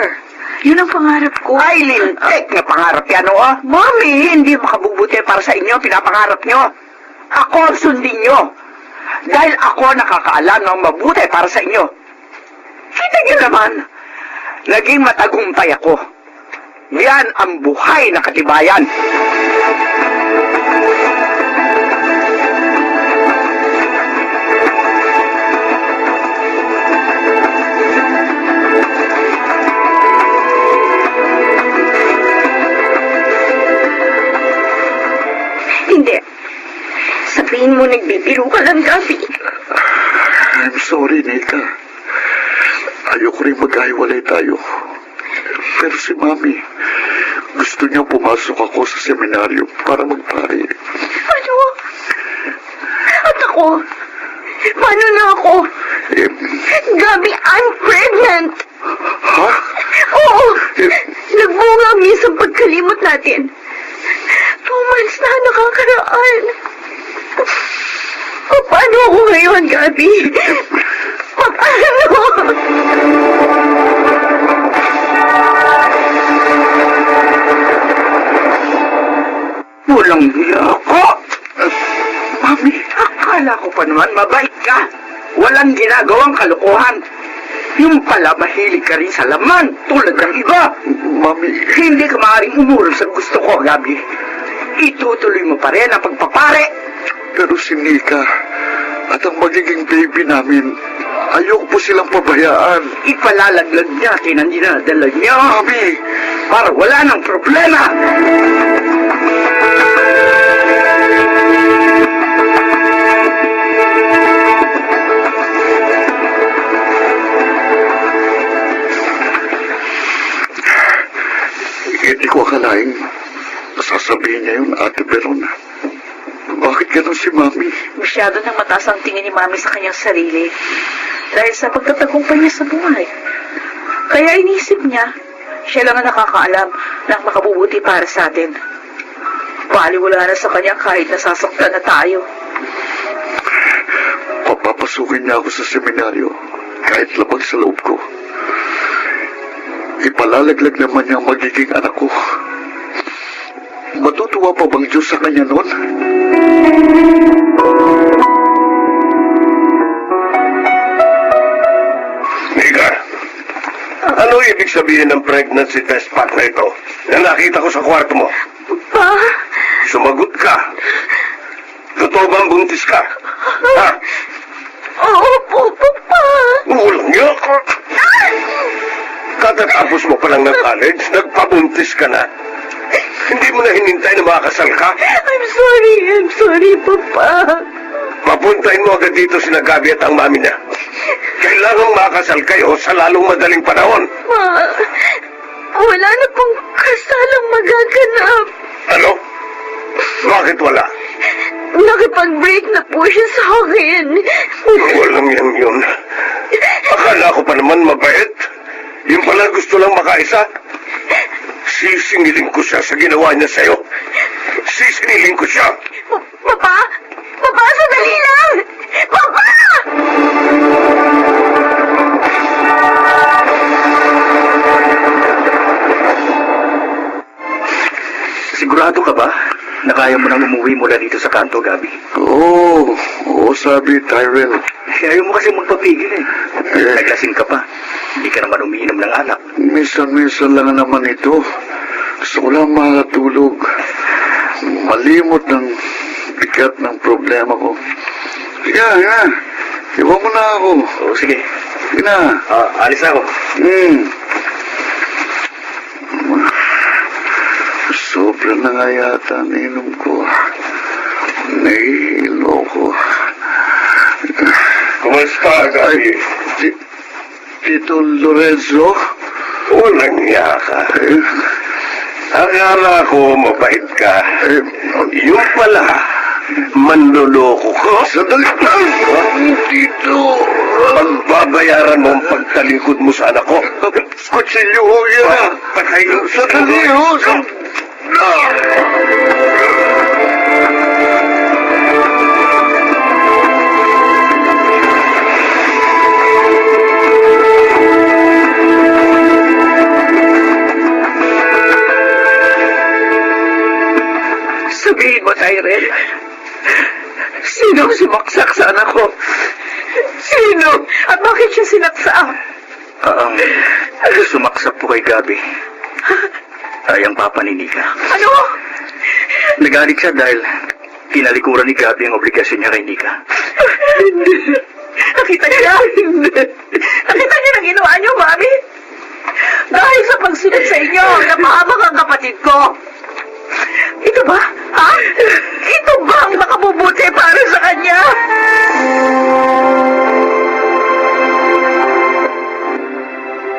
Yun ang pangarap ko. Ay, lintik na pangarap yan, o. Mami, hindi makabubuti para sa inyo, pinapangarap nyo. Ako ang sundin nyo. Dahil ako nakakaalam ng mabuti para sa inyo. Kita nyo naman, naging matagumpay ako. Yan ang buhay na katibayan. Hindi. Sabihin mo nagbibiro ka lang, Gabi. I'm sorry, Nika. Ayoko rin magkahiwalay tayo. Pero si Mami, gusto niya pumasok ako sa seminaryo para magpari. Ano? At ako? Paano na ako? Eh, Gabi, I'm pregnant! ha? Oo! Nagbunga ang minsan pagkalimot natin. 2 months na nakakaraan. Paano ako ngayon, Gabi? Paano? Walang hiya ako. Mami, akala ko pa naman mabait ka. Walang ginagawang kalokohan. Yung pala mahilig ka rin sa laman tulad ng iba. Mami, Hindi ka maaaring umurong sa gusto ko, Gabi. Itutuloy mo pa rin ang pagpapare. pero si Nika at ang magiging baby namin, ayoko po silang pabayaan. Ipalalaglag natin ang dinadala niya. Mami, Para wala ng problema. Hindi ko akalaing sasabihin niya yun, Ate Verona. Bakit ganun si Mami? Masyado nang mataas ang tingin ni Mami sa kanyang sarili dahil sa pagtatagumpay niya sa buhay. Kaya inisip niya, siya lang ang nakakaalam ng makabubuti para sa atin. Baliwala na sa kanya kahit nasasaktan na tayo. Papapasukin niya ako sa seminaryo kahit labag sa loob ko. Ipalalaglag naman niya ang magiging anak ko. Matutuwa pa bang Diyos sa kanya noon? Mika, ano ibig sabihin ng pregnancy test pack na ito na nakita ko sa kwarto mo? Pa? Sumagot ka. Totoo bang buntis ka? Ha? Opo, Papa. Ulang niyo ako. Katatapos mo pa lang ng college, nagpabuntis ka na. Hindi mo na hinintay na makasal ka? I'm sorry, Papa. Papuntahin mo agad dito si Gabi at ang mami niya. Kailangang makasal kayo sa lalong madaling panahon. Ma, wala na pong kasalang magaganap. Ano? Bakit wala? Nakipag-break na po siya sa akin. Walang yan yun. Akala ko pa naman mabait. Yung pala gusto lang makaisa. Sisingilin ko siya sa ginawa niya sa'yo. Sisingilin ko siya. Papa? Papa, sandali lang! Papa! Sigurado ka ba na kaya mo nang umuwi mula dito sa kanto, Gabi? Oo, sabi Tyrell. Ayaw mo kasi magpapigil eh. Naglasing ka pa. Hindi ka naman umiinom ng alak. Minsan lang naman ito. Gusto ko lang makatulog. Malimot ng bigat ng problema ko. Sige. Iwan mo na ako. Oo, sige. Sige na. Alis ako. Sobra na nga yata ang inom ko. Nahihilo ko. Kumusta, Gabi? Tito Lorenzo? Walang niya ka. Akala ko mabait ka. Yung pala, manloloko ko. Sandali lang! Tito! Pagbabayaran mo ang pagtalikod mo sa anak ko. Kutsilyo ho yan! Patayin sa Sandali ho! Sabihin mo, Tyrell, sino ang sumaksak sa anak ko? Sino? At bakit siya sinaksak? Ang sumaksak po kay Gabi ay ang papa ni Nika. Ano? Nagalit siya dahil tinalikuran ni Gabi ang obligasyon niya kay Nika. Hindi. Nakita niya? Hindi. Nakita niya na ginawa niyo, Mami? Dahil sa pagsunod sa inyo, napahamak ang kapatid ko. Ito ba? Ha? Ito ba ang makabubuti para sa kanya?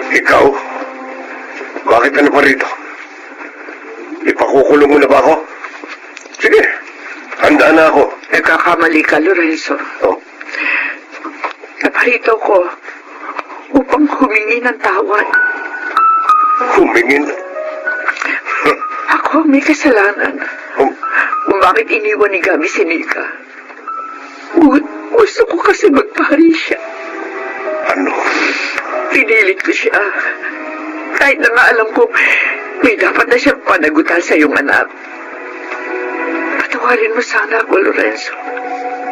Ikaw? Bakit ano pa rito? Ipakukulong mo na ba ako? Sige, handa na ako. Nagkakamali ka, Lorenzo. Oh, Naparito ko upang humingi ng tawad. humingin. Ako may kasalanan. Um, Kung bakit iniwan ni Gabi si Nika. Gusto ko kasi magpahari siya. ano? Pinilit ko siya. Kahit na nga alam ko, may dapat na siyang panagutan sa iyong anak. Patawarin mo sana ako, Lorenzo.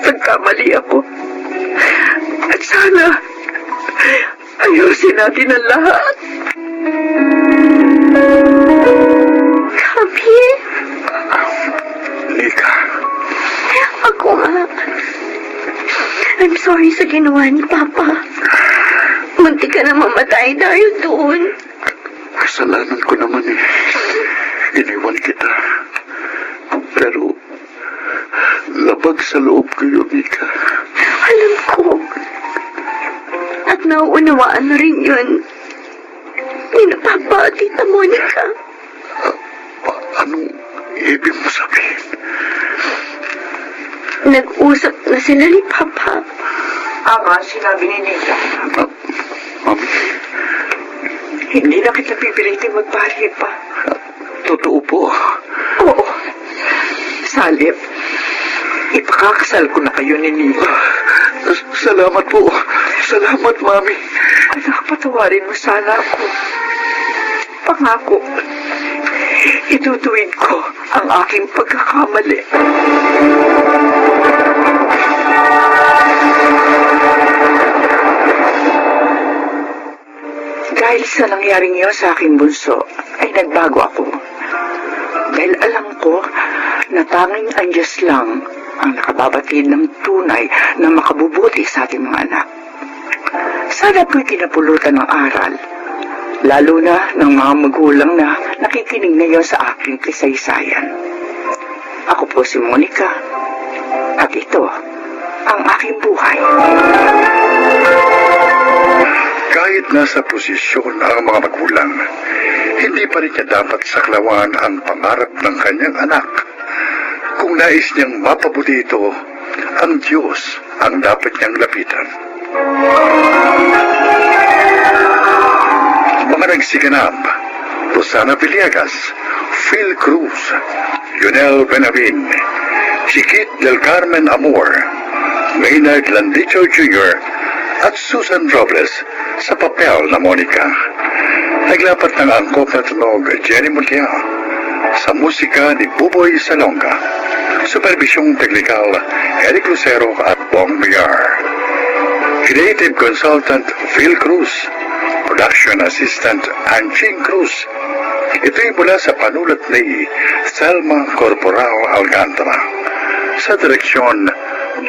Nagkamali ako. At sana, ayusin natin ang lahat. Gabi? Nika, Ako nga. I'm sorry sa ginawa ni Papa. Munti ka na mamatay dahil doon. kasalanan ko naman eh. Iniwan kita. Pero, labag sa loob ko yun, Nika. Alam ko. At nauunawaan na rin yun. Ni na Papa at Tita Monica. ibig mo sabihin? Nag-usap na sila ni Papa. Ama, sinabi ni Nita. Mami, Hindi na kita pipilitin magpahali pa. Totoo po. Oo. Salip, ipakakasal ko na kayo ni Nita. Salamat po. Salamat, Mami. Anak, patawarin mo sana ako. Pangako, itutuwid ko ang aking pagkakamali. Dahil sa nangyaring yun sa aking bunso, ay nagbago ako. Dahil alam ko na tanging ang Diyos lang ang nakababatid ng tunay na makabubuti sa ating mga anak. Sana po'y kinapulutan ng aral, lalo na ng mga magulang na nakikinig ngayon sa aking kasaysayan. Ako po si Monica, at ito ang aking buhay. kahit nasa posisyon ang mga magulang, hindi pa rin niya dapat saklawan ang pangarap ng kanyang anak. Kung nais niyang mapabuti ito, ang Diyos ang dapat niyang lapitan. Mga nagsiganap: Rosana Villegas, Phil Cruz, Lionel Benavin, Chiquit del Carmen Amor, Maynard Landicho Jr., at Susan Robles sa papel na Monica. Naglapat ng angkop na tunog Jenny Mutia, sa musika ni Buboy Salonga, supervisyong teknikal Eric Lucero at Bong Villar, creative consultant Phil Cruz, production assistant Anching Cruz. Ito'y mula sa panulat ni Selma Corporal Alcantara, sa direksyon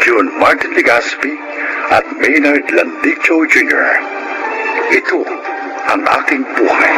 June Martin Legaspi at Maynard Landicho Jr. Ito ang aking buhay.